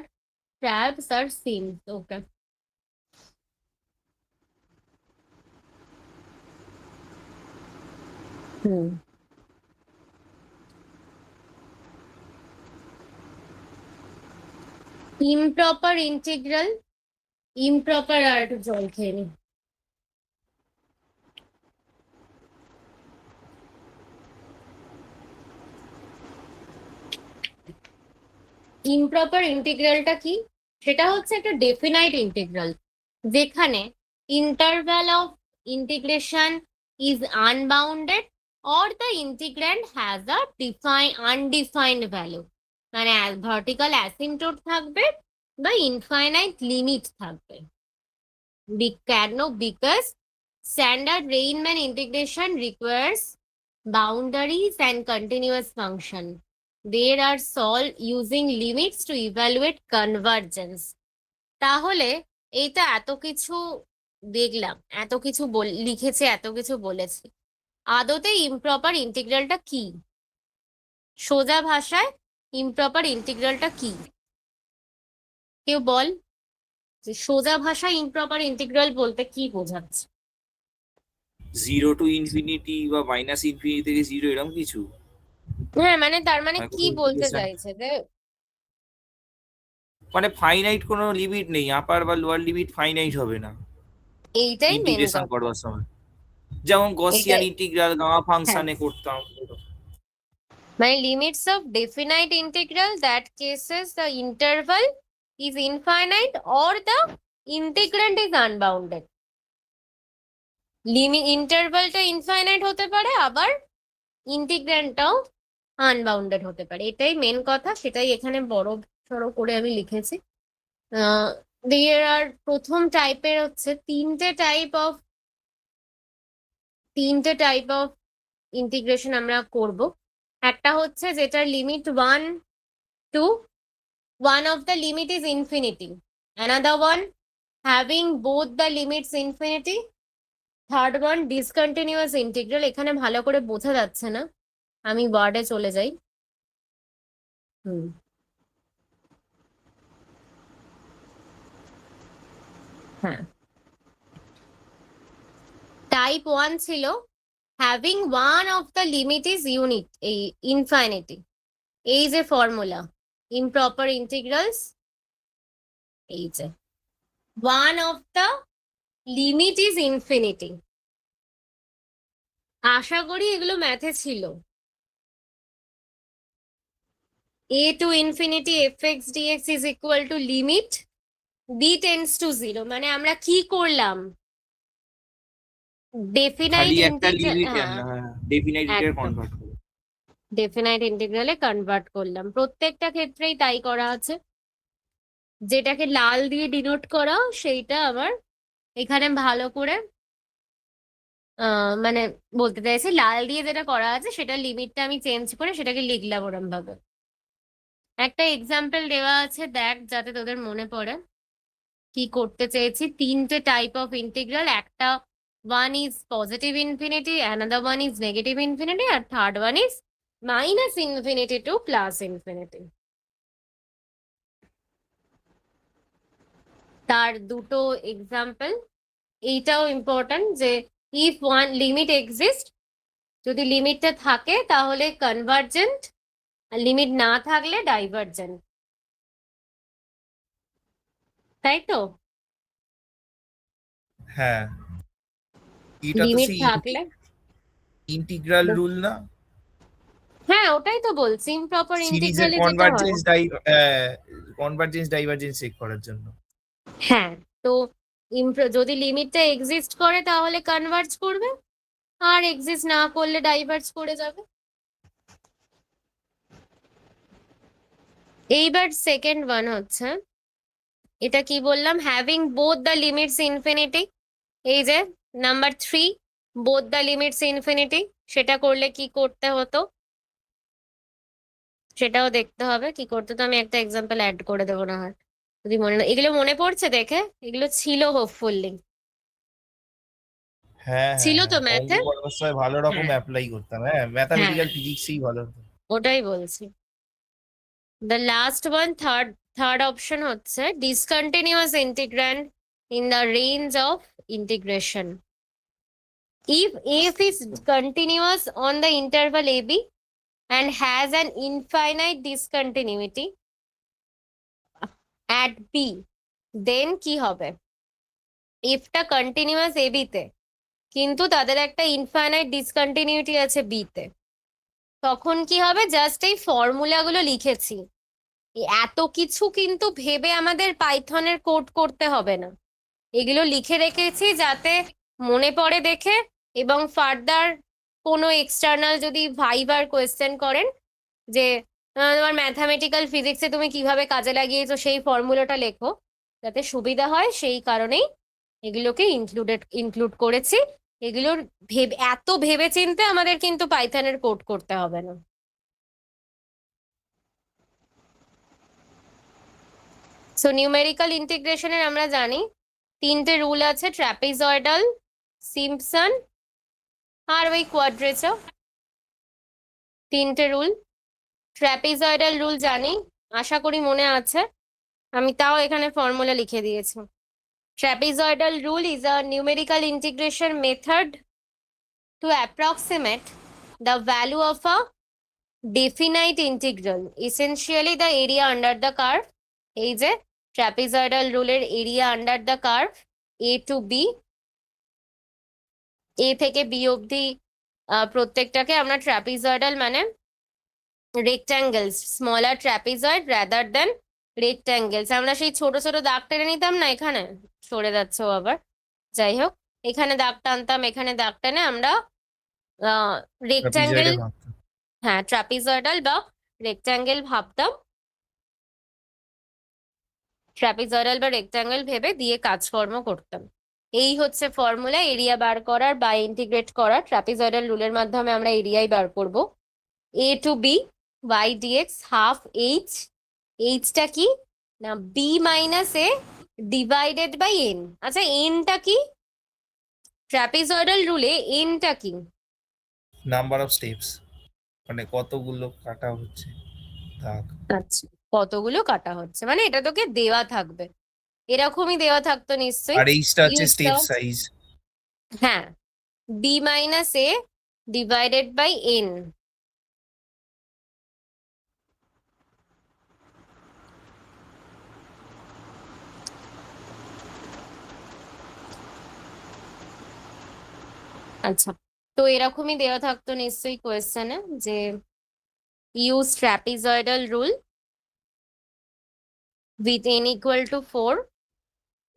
S2: tabs are seen. Okay. Hmm. Improper integral, improper আর একটু জল খেয়ে নি। ইমপ্রপার ইন্টিগ্রালটা কি? সেটা হচ্ছে একটা ডেফিনাইট ইন্টিগ্রাল, যেখানে interval of integration is unbounded or the integrand has a undefined value. মানে ভার্টিক্যাল অ্যাসিম্পটোট থাকবে বা ইনফাইনাইট লিমিট থাকবে। কেন? Because standard Riemann integration requires boundaries and continuous function. There are solved using limits to evaluate convergence. তাহলে এইটা এত কিছু দেখলাম, এত কিছু লিখেছে, এত কিছু বলেছে, আদতে ইমপ্রপার ইন্টিগ্রালটা কি? সোজা ভাষায় ইমপ্রপার ইন্টিগ্রালটা কি? কেউ বল, যে সোজা ভাষায় ইমপ্রপার ইন্টিগ্রাল বলতে কি বোঝাচ্ছে?
S4: 0 টু ইনফিনিটি বা মাইনাস ইনফিনিটি থেকে 0 এরকম কিছু?
S2: হ্যাঁ, মানে তার মানে
S4: মানে
S2: কি
S4: কোনো
S2: বলতে
S4: integration-
S2: চাইছে যে
S4: মানে ফাইনাইট কোনো লিমিট নেই, আপার বা লোয়ার লিমিট ফাইনাইট হবে না
S2: এইটাই মেন
S4: ইন্টিগ্রেশন
S2: কথা।
S4: করবার সময়, যেমন গসিয়ান
S2: এটাই,
S4: ইন্টিগ্রাল গামা
S2: হ্যাঁ,
S4: ফাংশনে করতাম।
S2: মানে limits of definite integral, that cases the interval is infinite or the integrand is unbounded. ইন্টারভালটা ইনফাইনাইট হতে পারে, আবার ইন্টিগ্র্যান্ডটাও আনবাউন্ডেড হতে পারে। এটাই মেন কথা, সেটাই এখানে বড় সড়ো করে আমি লিখেছি। দেয়ার আর প্রথম টাইপের হচ্ছে তিনটে টাইপ অফ ইন্টিগ্রেশন আমরা করব। একটা হচ্ছে যেটার limit 1 2, one of the limit is infinity, another one having both the limits infinity, third one discontinuous integral। এখানে ভালো করে বোঝা যাচ্ছে না, আমি ওয়ার্ডে চলে যাই। হ্যাঁ, টাইপ 1 ছিল having one of the limit is unit, এই ইনফাইনিটি। এই যে ফর্মুলা ইমপ্রপার ইন্টিগ্রালস, এই যে one of the limit is infinity. আশা করি এগুলো ম্যাথে ছিল। a to infinity fx dx is equal to limit b tends to 0। মানে আমরা কি করলাম, ডেফিনাইট
S4: খালি একটা
S2: ইন্টিগ্রাল,
S4: লিমিট
S2: হ্যাঁ
S4: ডেফিনাইট
S2: একদম
S4: কনভার্ট করে।
S2: ডেফিনাইট ইন্টিগ্রালে কনভার্ট করলাম। প্রত্যেকটা ক্ষেত্রেই তাই করা আছে। যেটাকে লাল দিয়ে ডিনোট করা, সেইটা আবার এখানে ভালো করে মানে বলতে চাইছি, লাল দিয়ে যেটা করা আছে সেটা লিমিটটা আমি চেঞ্জ করে সেটাকে লিখলাম ওরম ভাবে। একটা এক্সাম্পল দেওয়া আছে, দেখ যাতে তোদের মনে পড়ে কি করতে চেয়েছি। তিনটে টাইপ অফ ইন্টিগ্রাল, একটা one is positive infinity, another one is negative infinity, আর third one is minus infinity to plus infinity. তার দুটো এক্সাম্পল। এইটাও ইম্পর্ট্যান্ট যে ইফ ওয়ান লিমিট এক্সিস্ট, যদি লিমিটটা থাকে তাহলে কনভার্জেন্ট, আর লিমিট না থাকলে ডাইভারজেন্ট, তাই তো?
S4: হ্যাঁ, এটা তো
S2: লিমিট
S4: সেই
S2: থাকলে,
S4: ইন্টিগ্রাল রুল না,
S2: হ্যাঁ ওটাই তো বলছি, ইমপ্রপার
S4: সিরিজের
S2: ইন্টিগ্রালে যেটা হয়।
S4: কনভার্জেন্স ডাইভারজেন্স চেক করার জন্য।
S2: হ্যাঁ, তো যদি লিমিটটা এক্সিস্ট করে তাহলে কনভার্জ করবে, আর এক্সিস্ট না করলে ডাইভার্জ করে যাবে। এইবার সেকেন্ড ওয়ান হচ্ছে, এটা কি বললাম, having both the limits infinity. এই যে number 3, both the limits infinity, সেটা করলে কি করতে হতো সেটাও দেখতে হবে। কি করতে তো আমি একটা এক্সাম্পল অ্যাড করে দেবো না হয়, যদি মনে না। এগুলো মনে পড়ছে দেখে? এগুলো ছিল হোপফুলি,
S4: হ্যাঁ হ্যাঁ
S2: ছিল তো
S4: হ্যাঁ, অঙ্ক
S2: ম্যাথে।
S4: করার সময় ভালো রকম
S2: হ্যাঁ
S4: অ্যাপ্লাই করতাম। হ্যাঁ,
S2: হ্যাঁ,
S4: ম্যাথামেটিক্যাল ফিজিক্সই ভালো হতো।
S2: ওটাই বলছি। The last one, third option হচ্ছে discontinuous integrand in the range of integration. If f is continuous on the interval ab and has an infinite discontinuity at b, then কি হবে? f টা কন্টিনিউয়াস ab তে, কিন্তু তাদের একটা ইনফাইনাইট ডিসকন্টিনিউটি আছে b তে, তখন কি হবে? জাস্ট এই ফর্মুলাগুলো লিখেছি, এত কিছু কিন্তু ভেবে আমাদের পাইথনের কোড করতে হবে না। এগুলো লিখে রেখেছি যাতে মনে পড়ে দেখে, এবং ফার্দার কোনো এক্সটার্নাল যদি ভাইবার কোয়েশ্চেন করেন যে তোমার ম্যাথামেটিক্যাল ফিজিক্সে তুমি কিভাবে কাজে লাগিয়েছো সেই ফর্মুলাটা লেখো, যাতে সুবিধা হয়, সেই কারণেই এগুলোকে ইনক্লুড করেছি। এগুলোর এত ভেবে চিন্তে আমাদের কিন্তু পাইথনের কোড করতে হবে না। সো নিউমেরিক্যাল ইন্টিগ্রেশনের আমরা জানি তিনটে রুল আছে, ট্র্যাপিজয়েডাল, সিম্পসন আর ওই কোয়াড্রেচার, তিনটে রুল। ট্র্যাপিজয়েডাল রুল জানি, আশা করি মনে আছে, আমি তাও এখানে ফর্মুলা লিখে দিয়েছি। Trapezoidal rule is a numerical integration method to approximate the value of a definite integral, essentially the area under the curve। এই যে ট্র্যাপিজয়েডাল রুলের area under the curve a to b, a থেকে b অবধি প্রত্যেকটাকে আমরা ট্র্যাপিজয়েডাল মানে রেক্ট্যাঙ্গেলস, স্মলার ট্র্যাপিজয়েড রাদার দেন রেক্ট্যাঙ্গেলস। আমরা সেই ছোট ছোট দাগ টেনে নিতাম না, এখানে সরে যাচ্ছে ও আবার, যাই হোক, এখানে দাগ টানতাম, এখানে দাগ টেনে আমরা রেক্ট্যাঙ্গেল,
S4: ট্রাপিজয়েডে ভাবতাম।
S2: হ্যাঁ ট্র্যাপিজয়েডাল বা রেক্ট্যাঙ্গেল ভাবতাম, ট্র্যাপিজয়েডাল বা রেক্ট্যাঙ্গেল ভেবে দিয়ে কাজকর্ম করতাম। এই হচ্ছে ফর্মুলা এরিয়া বার করার বা ইন্টিগ্রেট করার। ট্র্যাপিজয়েডাল রুলের মাধ্যমে আমরা এরিয়াই বার করব। a to b y dx half h, এইচটা কি না b minus a divided by n। আচ্ছা nটা কি? ট্র্যাপিজয়েডাল রুলে nটা কি?
S4: নাম্বার অফ স্টেপস, মানে কতগুলো কাটা হচ্ছে দাগ।
S2: আচ্ছা, কতগুলো কাটা হচ্ছে, মানে এটা তোকে দেওয়া থাকবে, এরকমই দেওয়া থাকতো নিশ্চয়ই।
S4: আর এইচটা হচ্ছে
S2: এইচটা,
S4: স্টেপ সাইজ।
S2: হ্যাঁ, b minus a divided by n। আচ্ছা, তো এরকমই দেওয়া থাকতো নিশ্চয়ই কোয়েশ্চেনে যে use trapezoidal rule with n equal to 4,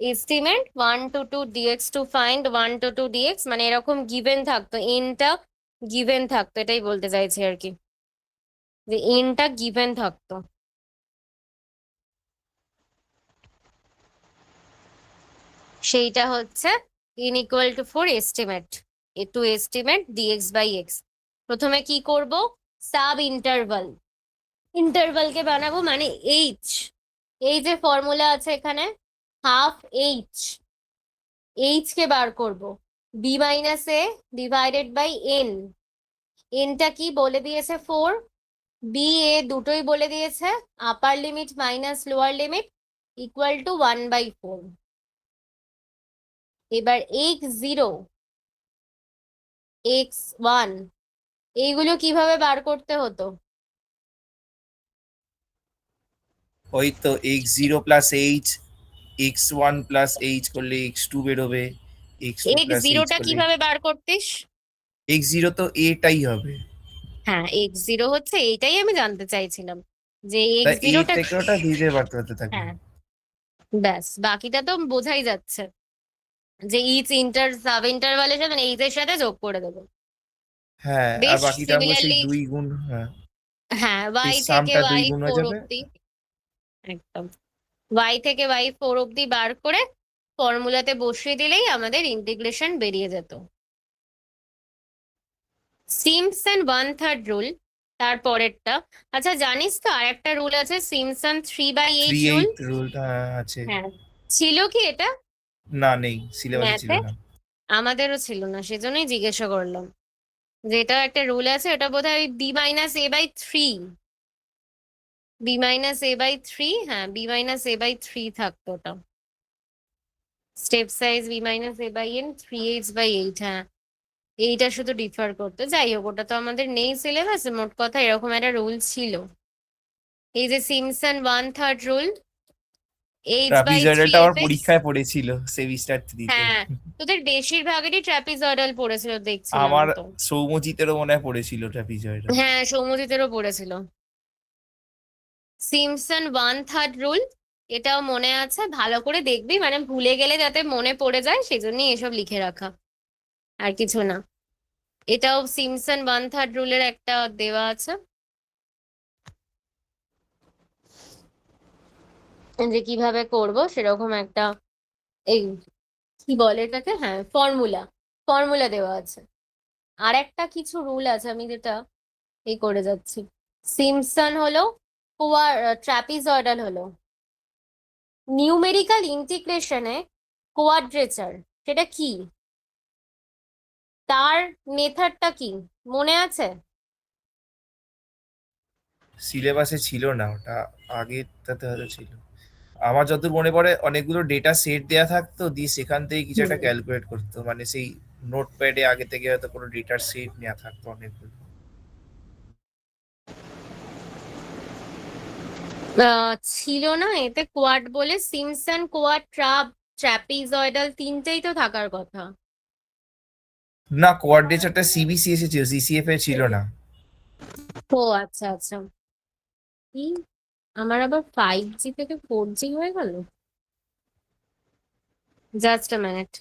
S2: estimate 1 to 2 dx to find 1 to 2 dx, মানে এরকম গিভেন থাকতো, nটা গিভেন থাকতো, এটাই বলতে চাইছি আর কি, যে nটা গিভেন থাকতো। সেইটা হচ্ছে n equal to 4 estimate, to estimate dx by x। প্রথমে কি করব? সাব ইন্টারভাল, ইন্টারভালকে বানাবো মানে এইচ, এই যে ফর্মুলা আছে এখানে হাফ এইচ, এইচ কে বার করব, b minus a divided by n, এনটা কি বলে দিয়েছে 4, বি এ দুটোই বলে দিয়েছে, upper limit minus lower limit equal to 1/4। এবার x0 x1 এইগুলো কিভাবে বার করতে হতো?
S4: ওই তো x0 plus H, x1 plus H করলে x2 বেরোবে, x2 প্লাস এইচ
S2: x0টা
S4: করলে
S2: কিভাবে বার করতিস?
S4: x0 তো এটাই হবে,
S2: হ্যাঁ x0 হচ্ছে, এইটাই আমি জানতে চাইছিলাম যে
S4: তাই এ
S2: x0টা।
S4: থেকে ওটা দিতে পারতে হতে থাকে।
S2: হ্যাঁ ব্যাস, বাকিটা তো বোঝাই যাচ্ছে যে ইচ ইন্টার সাব ইন্টারভালের সাথে মানে এইচ এর সাথে যোগ করে দেবো।
S4: হ্যাঁ, আর
S2: বেশ
S4: বাকিটা আমরা সেই
S2: সিমিলারলি,
S4: 2 গুণ, হ্যাঁ
S2: হ্যাঁ
S4: এই
S2: y থেকে
S4: সামটা 2 গুণ হয়ে
S2: y4
S4: যাবে।
S2: অব্দি, একদম y থেকে y4 অব্দি বার করে ফর্মুলাতে বসিয়ে দিলেই আমাদের ইন্টিগ্রেশন বেরিয়ে যেত। সিম্পসন 1/3 রুল, তারপরেরটা। আচ্ছা জানিস তো আর একটা রুল আছে সিম্পসন 3/8 রুল?
S4: 3/8 রুলটা আছে।
S2: হ্যাঁ, ছিল কি এটা
S4: না, নেই, সিলেবাসে ছিল
S2: ম্যাথে?
S4: না।
S2: আমাদেরও ছিল না, সেজন্যই জিজ্ঞাসা করলাম যে এটা একটা রুল আছে, এটা বোধহয় b-a/3, b-a/3, হ্যাঁ b-a/3 থাকতো ওটা, স্টেপ সাইজ b-a/n 3h/8, হ্যাঁ এইটা শুধু ডিফার করতো। যাই হোক, ওটা তো আমাদের নেই সিলেবাসে, মোট কথা এরকম একটা রুল ছিল। এই যে সিম্পসন 1/3 রুল,
S4: ট্রাপিজয়েডালটা আমার
S2: h/3f(x).
S4: পরীক্ষায় পড়েছিল সেমিস্টার 3-তে।
S2: হ্যাঁ, তোদের বেশিরভাগেরই ট্রাপিজয়েডাল পড়েছিল দেখছিলাম
S4: আমার
S2: তো।
S4: সৌম্যজিতেরও মনে হয় পড়েছিল ট্রাপিজয়েডাল।
S2: হ্যাঁ সৌম্যজিতেরও পড়েছিল। সিম্পসন 1/3 রুল, এটাও মনে আছে, ভালো করে দেখবি, মানে ভুলে গেলে যাতে মনে পড়ে যায় সেজন্যই এসব লিখে রাখা, আর কিছু না। এটাও সিম্পসন 1/3 রুলের একটা দেওয়া আছে যে কিভাবে করব, সেরকম একটা, এই কি বলে এটাকে, হ্যাঁ ফর্মুলা, ফর্মুলা দেওয়া আছে। আর একটা কিছু রুল আছে আমি যেটা এই করে যাচ্ছি। সিম্পসন হলো ট্রাপিজয়েডাল হলো নিউমেরিক্যাল ইন্টিগ্রেশনে কোয়াড্রেচার, সেটা কি, তার মেথডটা কি মনে আছে?
S4: সিলেবাসে ছিল না ওটা, আগেরটাতে হয়তো ছিল। আমার যতদূর মনে পড়ে অনেকগুলো ডেটা সেট দেয়া থাকতো, দিয়ে সেখান থেকে কিছু একটা
S2: হুম।
S4: ক্যালকুলেট করতো, মানে সেই নোটপ্যাডে আগে থেকে হয়তো কোনো ডেটার সেট নেওয়া থাকতো অনেকগুলো।
S2: ছিল না, এতে কোয়াড বলে সিমসন কোয়াড ট্রাপিজয়েডাল তিনটেই তো থাকার কথা।
S4: না, কোঅর্ডিনেটরটা সিবিসিএস এ ছিল, সিসিএফ এ ছিল না।
S2: ও আচ্ছা আচ্ছা, কি আমার আবার 5G থেকে 4G হয়ে গেল, জাস্ট আ মিনিট।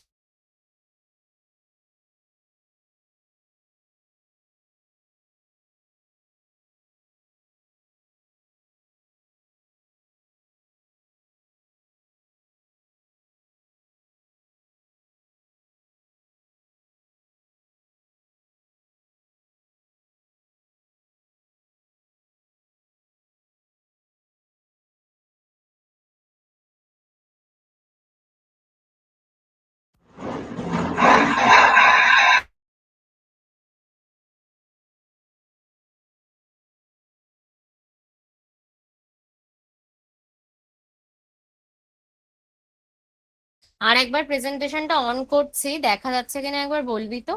S2: আর একবার প্রেজেন্টেশনটা অন করছি, দেখা যাচ্ছে কিনা একবার বলবি তো?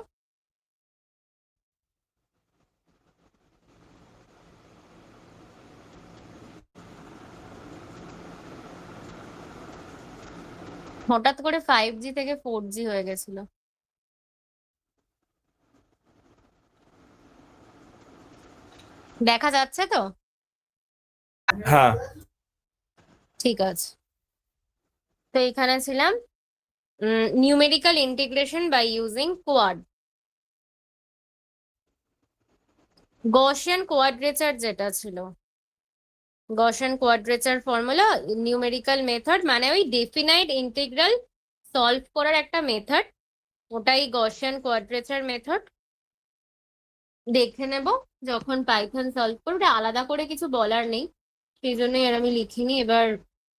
S2: হঠাৎ করে 5G থেকে 4G হয়ে গেছিল। দেখা যাচ্ছে তো?
S4: হ্যাঁ,
S2: ঠিক আছে, তো এখানে ছিলাম numerical integration by using quad, Gaussian quadrature যেটা ছিল, Gaussian quadrature formula, numerical method মানে ওই ডেফিনাইট ইন্টিগ্রাল সলভ করার একটা মেথড, ওটাই গসিয়ান কোয়াড্রেচার মেথড। দেখে নেব যখন পাইথন সলভ করবো। আলাদা করে কিছু বলার নেই, সেই জন্যই আর আমি লিখিনি। এবার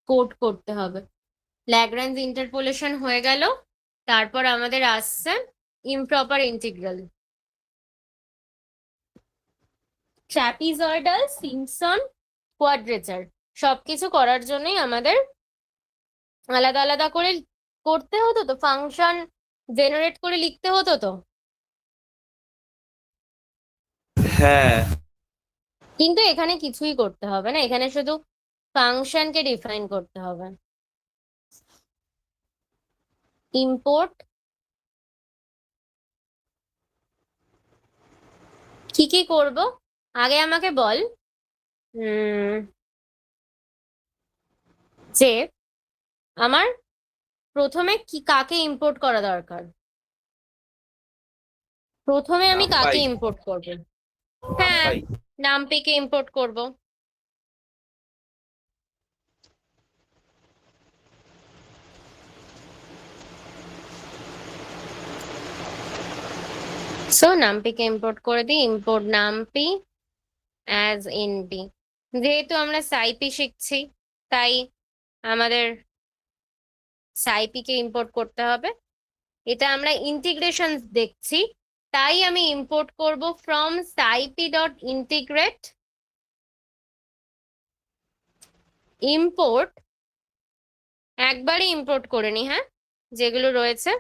S2: কোড করতে হবে। ল্যাগ্রাঞ্জ ইন্টারপোলেশন হয়ে গেল, তারপর আমাদের আসছে improper integral, trapezoidal, Simpson, quadrature. সবকিছু করার জন্যই আমাদের আলাদা আলাদা করে করতে হতো, তো ফাংশন জেনারেট করে লিখতে হতো তো।
S4: হ্যাঁ
S2: কিন্তু এখানে কিছুই করতে হবে না, এখানে শুধু ফাংশনকে ডিফাইন করতে হবে। ইম্পোর্ট কি কি করব আগে আমাকে বল। যে আমার প্রথমে কি কাকে ইম্পোর্ট করা দরকার? প্রথমে আমি কাকে
S4: নামপাই
S2: ইম্পোর্ট করব? হ্যাঁ,
S4: নামপাই
S2: নামপিকে ইম্পোর্ট করব। সো নামপিকে ইম্পোর্ট করে দিই, ইম্পোর্ট নামপি অ্যাজ এনপি। যেহেতু আমরা সাইপি শিখছি, তাই আমাদের সাইপিকে ইম্পোর্ট করতে হবে। এটা আমরা ইন্টিগ্রেশন দেখছি, তাই আমি ইম্পোর্ট করব from Saifi dot integrate import. একবারই ইম্পোর্ট করে নি, হ্যাঁ, যেগুলো রয়েছে।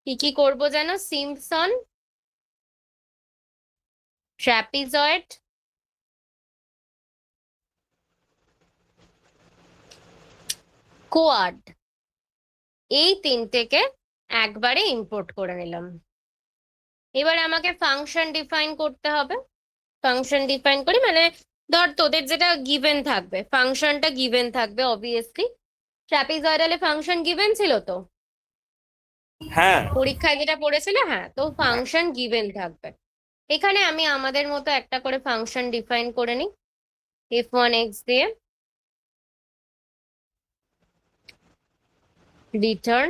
S2: কি কি করব যেন? সিম্পসন, ট্র্যাপিজয়েড, কোয়াড, এই তিনটেকে একবারে ইম্পোর্ট করে নিলাম। এবার আমাকে ফাংশন ডিফাইন করতে হবে। ফাংশন ডিফাইন করি মানে, ধর তোদের যেটা গিভেন থাকবে, ফাংশনটা গিভেন থাকবে অবভিয়াসলি। ট্র্যাপিজয়েডালে ফাংশন গিভেন ছিল তো,
S4: হ্যাঁ
S2: পরীক্ষায় যেটা পড়েছিল, হ্যাঁ, তো ফাংশন গিভেন থাকবে। এখানে আমি আমাদের মতো একটা করে ফাংশন ডিফাইন করে নিই, f1x দিয়ে রিটার্ন,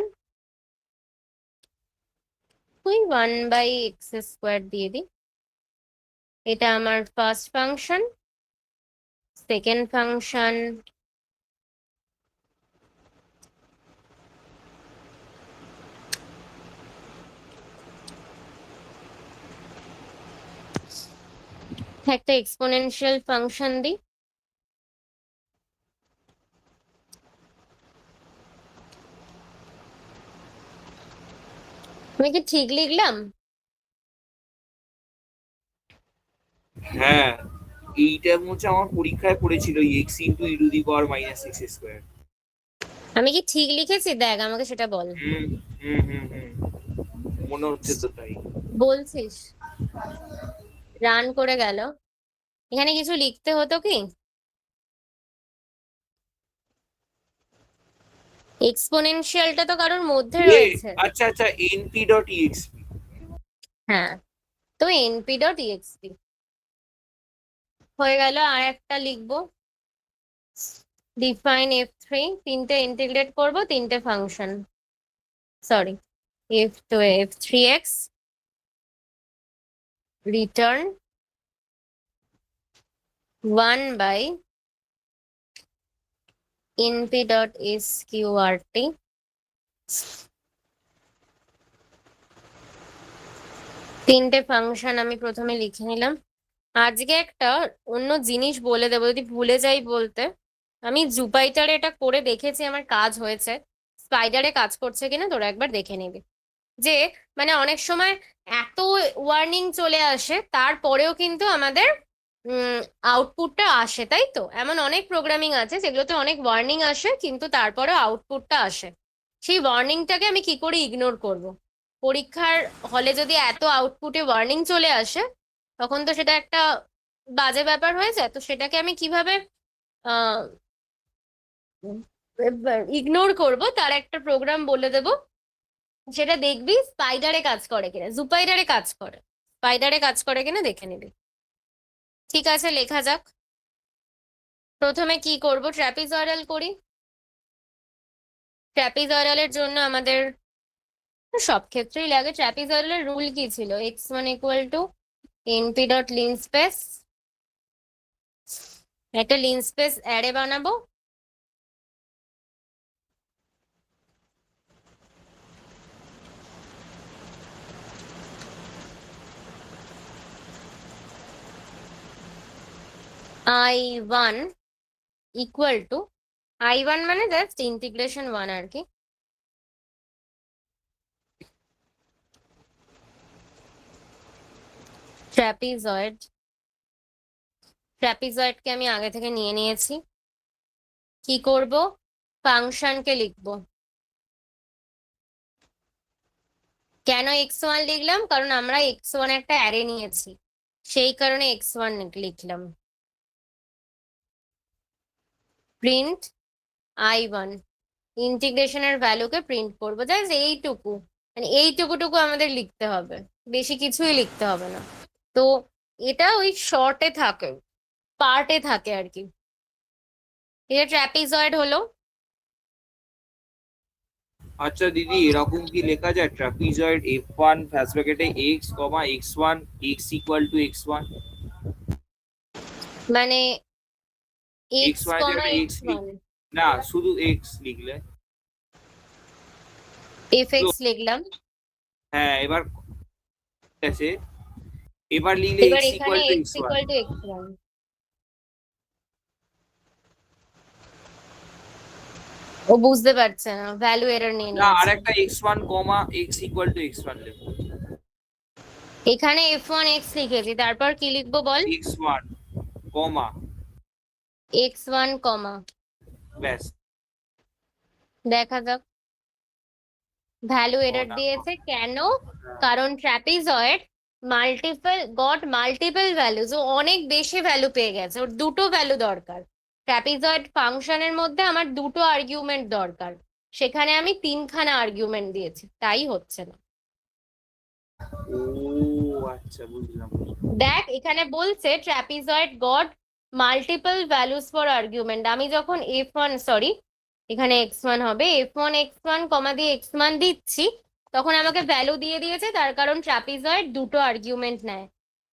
S2: ওই 1/x² দিয়ে দিই। এটা আমার ফার্স্ট ফাংশন। সেকেন্ড ফাংশন একটা এক্সপোনেনশিয়াল ফাংশন দিই। আমি কি ঠিক লিখলাম?
S4: হ্যাঁ এইটা হচ্ছে আমার পরীক্ষায় পড়েছিল, x into E to the power minus x square.
S2: আমি কি ঠিক লিখেছি দেখ, আমাকে সেটা বল।
S4: হুম হুম হুম হুম মনে হচ্ছে তো তাই।
S2: বলছিস? রান করে গেল। এখানে কিছু লিখতে হতো কি? এক্সপোনেনশিয়ালটা তো কারোর মধ্যে রয়েছে।
S4: আচ্ছা আচ্ছা, এনপি ডট ইএক্সপি।
S2: হ্যাঁ, তো np.ext হয়ে গেল। আর একটা লিখবো, ডিফাইন f3। তিনটে ইন্টিগ্রেট করব, তিনটে function, sorry, f3x return 1/np.sqrt। তিনটে ফাংশন আমি প্রথমে লিখে নিলাম। আজকে একটা অন্য জিনিস বলে দেবো, যদি ভুলে যাই বলতে। আমি জুপাইটারে এটা করে দেখেছি, আমার কাজ হয়েছে। স্পাইডারে কাজ করছে কিনা তোরা একবার দেখে নিবি। যে মানে অনেক সময় এত ওয়ার্নিং চলে আসে, তারপরেও কিন্তু আমাদের আউটপুটটা আসে, তাই তো? এমন অনেক প্রোগ্রামিং আছে যেগুলোতে অনেক ওয়ার্নিং আসে, কিন্তু তারপরেও আউটপুটটা আসে। সেই ওয়ার্নিংটাকে আমি কি করে ইগনোর করব? পরীক্ষার হলে যদি এত আউটপুটে ওয়ার্নিং চলে আসে, তখন তো সেটা একটা বাজে ব্যাপার হয়ে যায়। তো সেটাকে আমি কিভাবে আহ ইগনোর করব, তার একটা প্রোগ্রাম বলে দেবো। সেটা দেখবি স্পাইডারে কাজ করে কিনা, জুপাইডারে কাজ করে, স্পাইডারে কাজ করে কিনা দেখে নিবি। ঠিক আছে, লেখা যাক। প্রথমে কি করব? ট্র্যাপিজয়েডাল করি। ট্র্যাপিজয়েডালের জন্য আমাদের সব ক্ষেত্রেই লাগে। ট্র্যাপিজয়েডালের রুল কি ছিল? x1 = np ডট লিনস্পেস একটা লিনস্পেস অ্যারে বানাবো। i1 ইকুয়াল টু i1 মানে জাস্ট ইন্টিগ্রেশন 1 আর কি, ট্র্যাপিজয়েড। ট্র্যাপিজয়েডকে আমি আগে থেকে নিয়ে নিয়েছি। কি করব, ফাংশনকে লিখবো। কেন x1 লিখলাম, কারণ আমরা x1 একটা অ্যারে নিয়েছি, সেই কারণে x1 লিখলাম। প্রিন্ট i1, ইন্টিগ্রেশনের ভ্যালুকে প্রিন্ট করবো, জাস্ট এইটুকু, মানে এইটুকুটুকু আমাদের লিখতে হবে, বেশি কিছুই লিখতে হবে না। তো এটা ওই শর্টে থাকে, পার্টে থাকে আর কি। এটা ট্র্যাপিজয়েড হলো।
S4: আচ্ছা দিদি, এরকম কি লেখা যায় ট্রাপিজয়েড f1 ফ্যাস ব্র্যাকেটে x, x1 x equal to x1?
S2: মানে x,
S4: x1 এর জায়গায় x
S2: x1
S4: না, শুধু x লিখলে।
S2: fx লিখলাম।
S4: হ্যাঁ, এবার আছে, এবার লিখলে
S2: এবার
S4: x
S2: এখানে
S4: equal to
S2: x
S4: x1।
S2: Equal two x1। ও বুঝতে পারছে না, ভ্যালু এরর নিয়ে
S4: না,
S2: নিয়েছে।
S4: আরেকটা x1 x equal to x1 লিখো।
S2: এখানে f1 x লিখেছি, তারপর কি লিখবো বল?
S4: x1
S2: x1 কমা,
S4: ব্যাস।
S2: দেখা যাক। ভ্যালু এরর
S4: ওটা।
S2: দিয়েছে কেন? কারণ ট্র্যাপিজয়েড মাল্টিপল ভ্যালুজ, ও অনেক বেশি ভ্যালু পেয়ে গেছে, ওর দুটো ভ্যালু দরকার। ট্র্যাপিজয়েড ফাংশনের মধ্যে আমার দুটো আর্গুমেন্ট দরকার, সেখানে আমি তিনখানা আর্গুমেন্ট দিয়েছি, তাই হচ্ছে না।
S4: ও আচ্ছা, বুঝলাম।
S2: দেখ এখানে বলছে trapezoid goat multiple values for argument. আমি যখন সরি এখানে x1 হবে, f1 x1 কমা দিয়ে x1 দিচ্ছি, তখন আমাকে ভ্যালু দিয়ে দিয়েছে, তার কারণ ট্র্যাপিজয়েড দুটো আর্গুমেন্ট নেয়।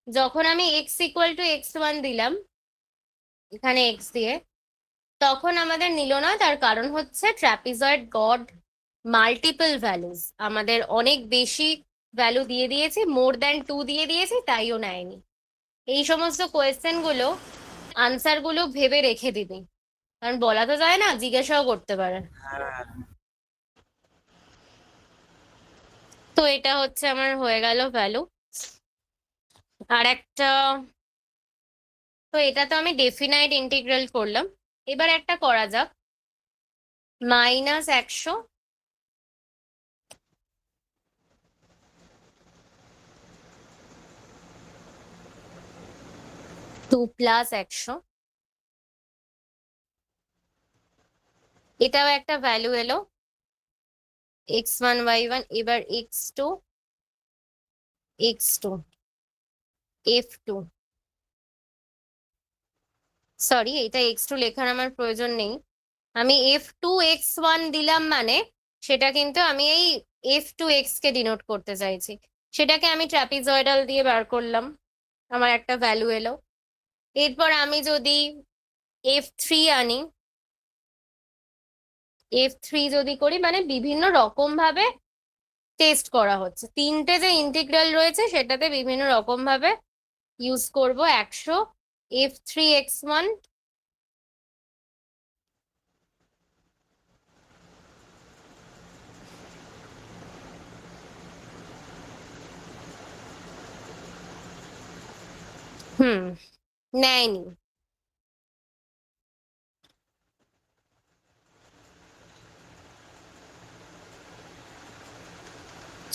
S2: যখন আমি x ইকুয়াল টু x1 দিলাম এখানে x দিয়ে, তখন আমাদের নিল না, তার কারণ হচ্ছে ট্র্যাপিজয়েড গট মাল্টিপল ভ্যালুস, আমাদের অনেক বেশি ভ্যালু দিয়ে দিয়েছি, মোর দ্যান 2 দিয়ে দিয়েছি, তাইও নেয়নি। এই সমস্ত কোয়েশ্চেন গুলো আনসার গুলো ভেবে রেখে দিবি, কারণ বলা তো যায় না, জিজ্ঞাসাও করতে পারে।
S4: হ্যাঁ,
S2: তো এটা হচ্ছে আমার হয়ে গেল ভ্যালু। আর একটা, তো এটা তো আমি ডেফিনাইট ইন্টিগ্রাল করলাম। এবার একটা করা যাক, -100 2 + 100, এটাও একটা ভ্যালু এলো x1 y1। এবার x2 f2, সরি এটা x2 লেখার আমার প্রয়োজন নেই, আমি f2 x1 দিলাম, মানে সেটা কিন্তু আমি এই f2 x কে ডিনোট করতে চাইছি, সেটাকে আমি ট্র্যাপিজয়েডাল দিয়ে বার করলাম, আমার একটা ভ্যালু এলো। এরপর আমি যদি f3 আনি, f3 যদি করি, মানে বিভিন্ন রকম ভাবে টেস্ট করা হচ্ছে, তিনটে যে ইন্টিগ্রাল রয়েছে সেটাতে বিভিন্ন রকম ভাবে ইউজ করব 100 f3 x1 নেয়নি।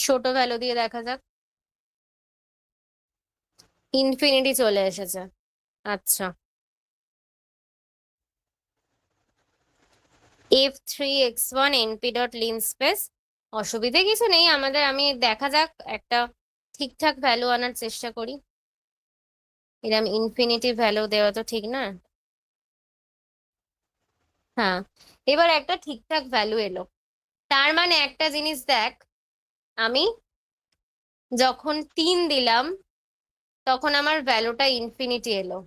S2: ছোট ভ্যালু দিয়ে দেখা যাক, ইনফিনিটি চলে এসেছে। আচ্ছা, f3 x1 np ডট লিনস্পেস, অসুবিধে কিছু নেই আমাদের, আমি দেখা যাক একটা ঠিকঠাক ভ্যালু আনার চেষ্টা করি। এরকম ইনফিনিটি ভ্যালু দেওয়া তো ঠিক না। হ্যাঁ, এবার একটা ঠিকঠাক ভ্যালু এলো, তার মানে একটা জিনিস দেখ, আমি যখন 3 দিলাম তখন আমার ভ্যালুটা ইনফিনিটি এলো।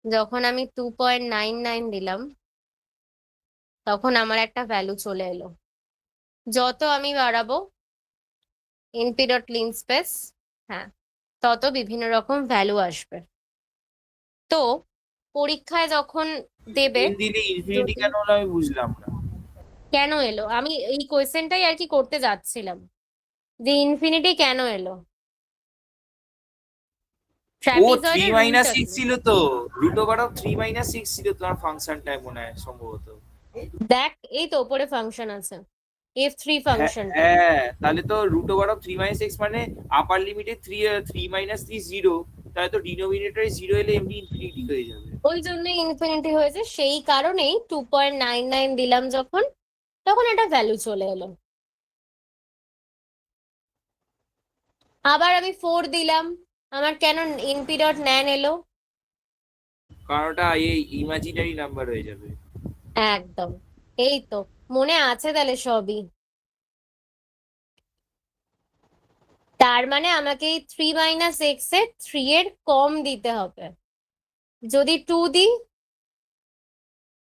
S2: যখন আমি 2.99 দিলাম তখন আমার একটা ভ্যালু চলে এলো। যত আমি বাড়াবো এনপি ডট লিন স্পেস, হ্যাঁ, তত বিভিন্ন রকম ভ্যালু আসবে। তো পরীক্ষায় যখন দেবে,
S4: তিন দিনে ইনফিনিটি
S2: যদি
S4: কেন হলো আমি বুঝলাম না।
S2: কেন এলো, আমি এই কোয়েশ্চেনটাই আর কি করতে যাচ্ছিলাম, যে ইনফিনিটি কেন এলো,
S4: ও থ্রি
S2: ট্র্যাপিজয়েডের
S4: মাইনাস
S2: রুলটা
S4: সিক্স
S2: কি।
S4: ছিল তো, রুট ওভার অফ 3 - 6 ছিল তোমার ফাংশনটায় মনে হয় সম্ভবত।
S2: দেখ এই তো ওপরে ফাংশন আছে, f3
S4: হ্যাঁ
S2: ফাংশনটা।
S4: হ্যাঁ, তাহলে তো রুট ওভার অফ 3 - 6 মানে আপার লিমিটে 3 - 3 0, তাহলে তো ডিনোমিনেটরে 0 এলে এমনি ইনফিনিটি হয়ে যাবে।
S2: ওই জন্যই ইনফিনিটি হয়েছে, সেই কারণেই 2.99 দিলাম যখন, তখন একটা ভ্যালু চলে এলো। আবার আমি 4 দিলাম, আমার কেন এনপি ডট ন্যান এলো।
S4: কারণ ওটা এই ইমাজিনারি নাম্বার হয়ে যাবে।
S2: একদম, এই তো মনে আছে তাহলে সবই। তার মানে আমাকে এই 3 - x এ 3 এর কম দিতে হবে। যদি 2 দিই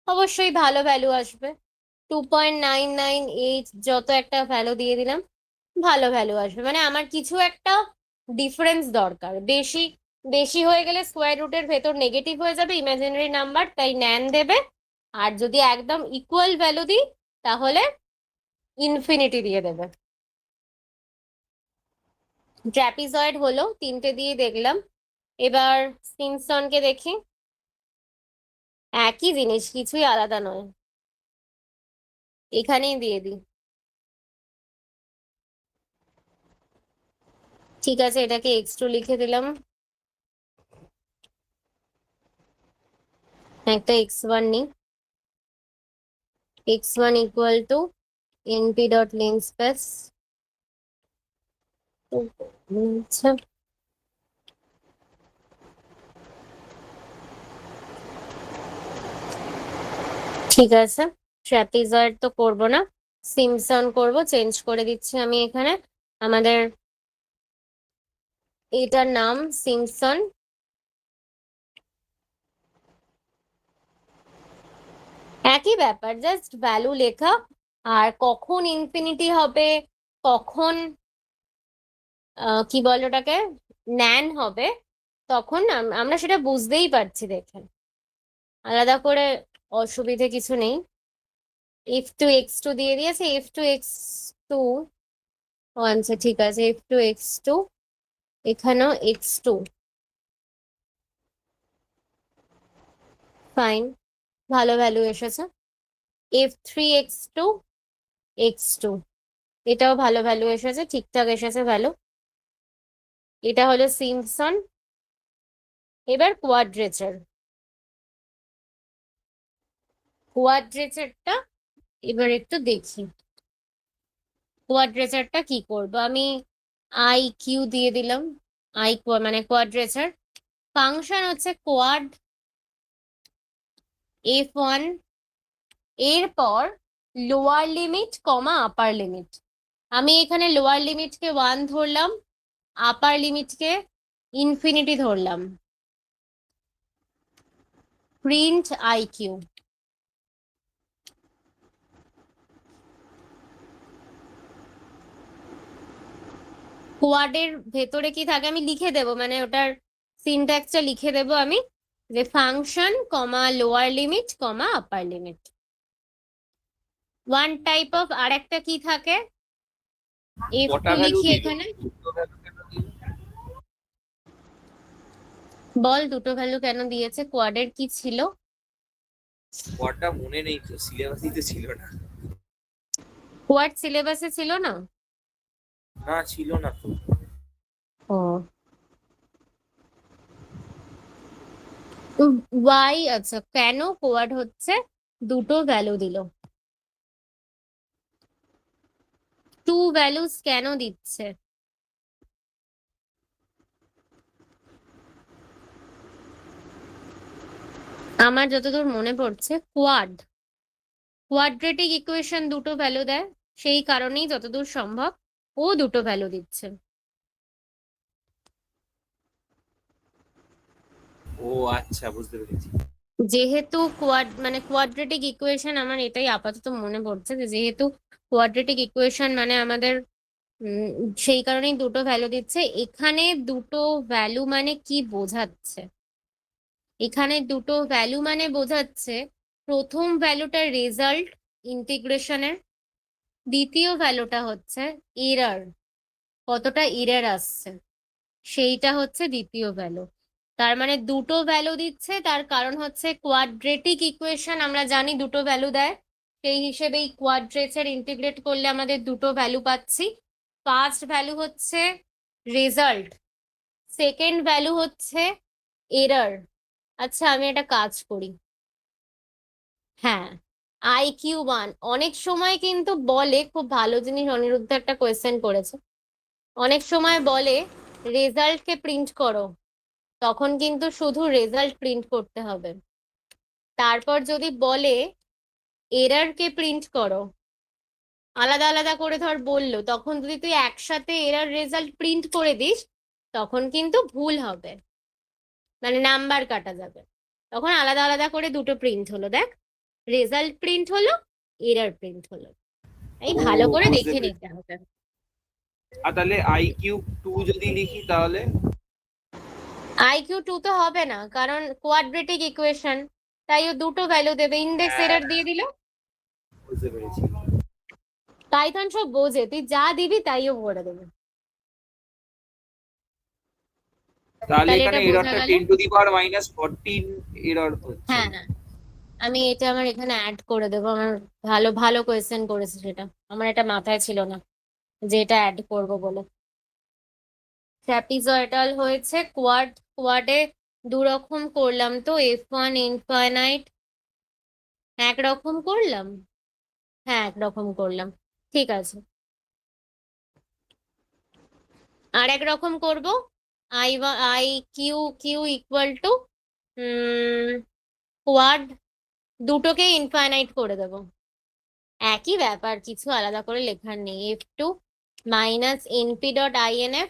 S2: অবশ্যই ভালো ভ্যালু আসবে। 2.998 যত একটা ভ্যালু দিয়ে দিলাম ভালো ভ্যালু আসবে। মানে আমার কিছু একটা ডিফারেন্স দরকার। বেশি বেশি হয়ে গেলে স্কোয়ার রুটের ভেতর নেগেটিভ হয়ে যাবে, ইমাজিনারি নাম্বার, তাই ন্যান দেবে। আর যদি একদম ইকুয়াল ভ্যালু দিই তাহলে ইনফিনিটি দিয়ে দেবে। ট্র্যাপিজয়েড হলো, তিনটে দিয়ে দেখলাম। এবার সিম্পসনকে দেখি। একই জিনিস, কিছুই আলাদা নয়, এখানেই দিয়ে দিই। ঠিক আছে, এটাকে x2 লিখে দিলাম, একটা x1 নিই। x1 equal to np dot linspace. আচ্ছা, ঠিক আছে, ট্র্যাপিজয়েড তো করব না, সিম্পসন করব। চেঞ্জ করে দিচ্ছি আমি এখানে। আমাদের এটার নাম সিম্পসন। একই ব্যাপার, জাস্ট ভ্যালু লেখা। আর কখন ইনফিনিটি হবে, কখন কি বলে ওটাকে ন্যান হবে, তখন আমরা সেটা বুঝতেই পারছি দেখে, আলাদা করে অসুবিধে কিছু নেই। f2 x2 দিয়ে দিয়েছে, f2 x2, আচ্ছা ঠিক আছে, f2 x2, এখানেও x2, ফাইন, ভালো ভ্যালু এসেছে। f3 x2 এটাও ভালো ভ্যালু এসেছে, ঠিকঠাক এসেছে ভ্যালু। এটা হলো সিম্পসন। এবার কোয়াড্রেচারটা এবার একটু দেখি। কোয়াড্রেচারটা কি করব আমি, আই কিউ দিয়ে দিলাম। মানে কোয়াড্রেচার ফাংশন হচ্ছে কোয়াড f1, এরপর lower limit comma upper limit. আমি এখানে লোয়ার লিমিটকে 1 ধরলাম, আপার লিমিটকে ইনফিনিটি ধরলাম। Print I Q. কোয়াডের ভেতরে কি থাকে আমি লিখে দেব, মানে ওটার সিনট্যাক্সটা লিখে দেব আমি, যে function comma lower limit comma upper limit. One type of আর একটা কি থাকে,
S4: কটা
S2: f2
S4: ভ্যালু
S2: লিখি
S4: দিল,
S2: এখানে।
S4: দুটো ভ্যালু কেন দিল?
S2: বল দুটো ভ্যালু কেন দিয়েছে, কোয়াডের কি ছিল।
S4: কটা মনে নেই তো, সিলেবাসই তো ছিল না।
S2: কোয়াড সিলেবাসে ছিল না।
S4: না ছিল না তো।
S2: ও, ওয়াই, আচ্ছা কেন কোয়াড হচ্ছে, দুটো ভ্যালু দিল। টু ভ্যালুস কেন দিচ্ছে, আমার যতদূর মনে পড়ছে কোয়াড্রেটিক ইকুয়েশন দুটো ভ্যালু দেয়, সেই কারণেই যতদূর সম্ভব ও দুটো ভ্যালু দিচ্ছে।
S4: ও আচ্ছা, বুঝতে পেরেছি।
S2: যেহেতু কোয়াড্রেটিক ইকুয়েশন, আমার এটাই আপাতত মনে পড়ছে যে যেহেতু কোয়াড্রেটিক ইকুয়েশন মানে আমাদের সেই কারণেই দুটো ভ্যালু দিচ্ছে। এখানে দুটো ভ্যালু মানে কি বোঝাচ্ছে? এখানে দুটো ভ্যালু মানে বোঝাচ্ছে প্রথম ভ্যালুটা রেজাল্ট ইন্টিগ্রেশনের, দ্বিতীয় ভ্যালুটা হচ্ছে এরার, কতটা এরার আসছে সেইটা হচ্ছে দ্বিতীয় ভ্যালু। তার মানে দুটো ভ্যালু দিচ্ছে, তার কারণ হচ্ছে কোয়াড্রেটিক ইকুয়েশন আমরা জানি দুটো ভ্যালু দেয়, সেই হিসেবে এই কোয়াড্রেচার ইন্টিগ্রেট করলে আমাদের দুটো ভ্যালু পাচ্ছি। ফার্স্ট ভ্যালু হচ্ছে রেজাল্ট, সেকেন্ড ভ্যালু হচ্ছে এরার। আচ্ছা আমি একটা কাজ করি, হ্যাঁ IQ1 অনেক সময় কিন্তু বলে, খুব ভালো জিনিস অনিরুদ্ধ একটা কোয়েশ্চেন করেছে, অনেক সময় বলে রেজাল্টকে প্রিন্ট করো, তখন কিন্তু শুধু রেজাল্ট প্রিন্ট করতে হবে। তারপর যদি বলে এরারকে প্রিন্ট করো, আলাদা আলাদা করে ধর বললো, তখন যদি তুই একসাথে এরার রেজাল্ট প্রিন্ট করে দিস তখন কিন্তু ভুল হবে, মানে নাম্বার কাটা যাবে। তখন আলাদা আলাদা করে দুটো প্রিন্ট হলো, দেখ রেজাল্ট প্রিন্ট হলো, এরার প্রিন্ট হলো। এই
S4: ও,
S2: ভালো করে
S4: বুঝতে
S2: দেখে
S4: পেরেছি।
S2: নিতে হবে।
S4: আর তাহলে IQ2 যদি লিখি তাহলে?
S2: IQ2 তো হবে না, কারণ কোয়াড্রেটিক ইকুয়েশন, তাই ও দুটো ভ্যালু দেবে, ইন্ডেক্স
S4: হ্যাঁ,
S2: এরার দিয়ে দিল।
S4: বুঝতে পেরেছি।
S2: পাইথন সব বোঝে, তুই যা দিবি তাই ও করে দেবে।
S4: তাহলে
S2: তাহলে
S4: এখানে
S2: এটা বোঝা
S4: এররটা
S2: গেল।
S4: 10⁻⁻14 এরর হচ্ছে।
S2: হ্যাঁ হ্যাঁ, আমি এটা আমার এখানে অ্যাড করে দেবো, আমার ভালো ভালো কোয়েশ্চেন করেছে সেটা, আমার এটা মাথায় ছিল না যে এটা অ্যাড করবো বলে। ট্র্যাপিজয়েডাল হয়েছে, কোয়াডে দু রকম করলাম তো, F1 ইনফাইনাইট একরকম করলাম, হ্যাঁ একরকম করলাম, ঠিক আছে। আর এক রকম করবো, IQ ইকুয়াল টু কোয়াড, দুটোকে ইনফাইনাইট করে দেবো, একই ব্যাপার, কিছু আলাদা করে লেখার নেই। F2 মাইনাস np.inf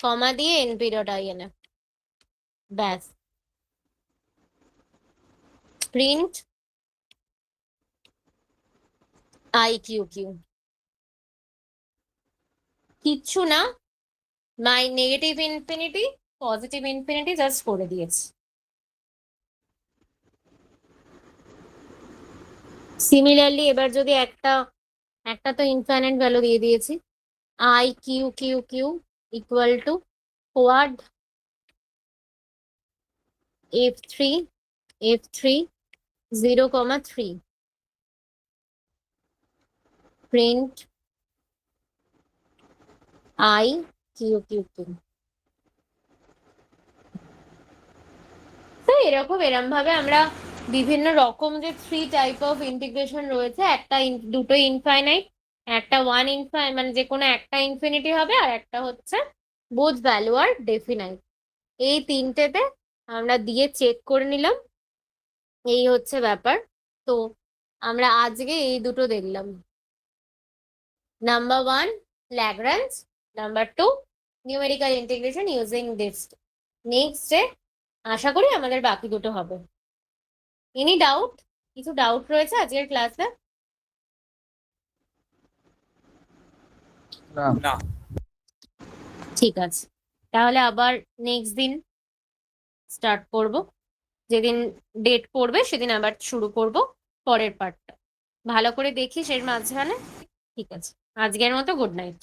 S2: কমা দিয়ে np.inf, ব্যাস, প্রিন্ট IQ কিচ্ছু না, negative infinity positive infinity just করে দিয়েছি। সিমিলারলি এবার যদি একটা একটা তো ইনফাইনাইট ভ্যালু দিয়ে দিয়েছি, IQ equal to quad F3 0,3, print IQ তো এরম ভাবে আমরা বিভিন্ন রকম যে থ্রি টাইপ অফ ইন্টিগ্রেশন রয়েছে, একটা দুটো ইনফাইনাইট, একটা ওয়ান মানে যে কোনো একটা ইনফিনিটি হবে, আর একটা হচ্ছে বোথ ভ্যালু আর ডেফিনাইট, এই তিনটেতে আমরা দিয়ে চেক করে নিলাম। এই হচ্ছে ব্যাপার। তো আমরা আজকে এই দুটো দেখলাম, number 1 Lagrange, number 2 numerical integration using this. নেক্সটে আশা করি আমাদের বাকি দুটো হবে। Any doubt? কিছু ডাউট রয়েছে আজকের ক্লাসে?
S5: না।
S4: না।
S2: ঠিক আছে, তাহলে আবার নেক্সট দিন স্টার্ট করব, যেদিন ডেট পড়বে সেদিন আবার শুরু করব পরের পার্টটা। ভালো করে দেখিস এর মাঝখানে। ঠিক আছে, আজকের মতো গুড নাইট।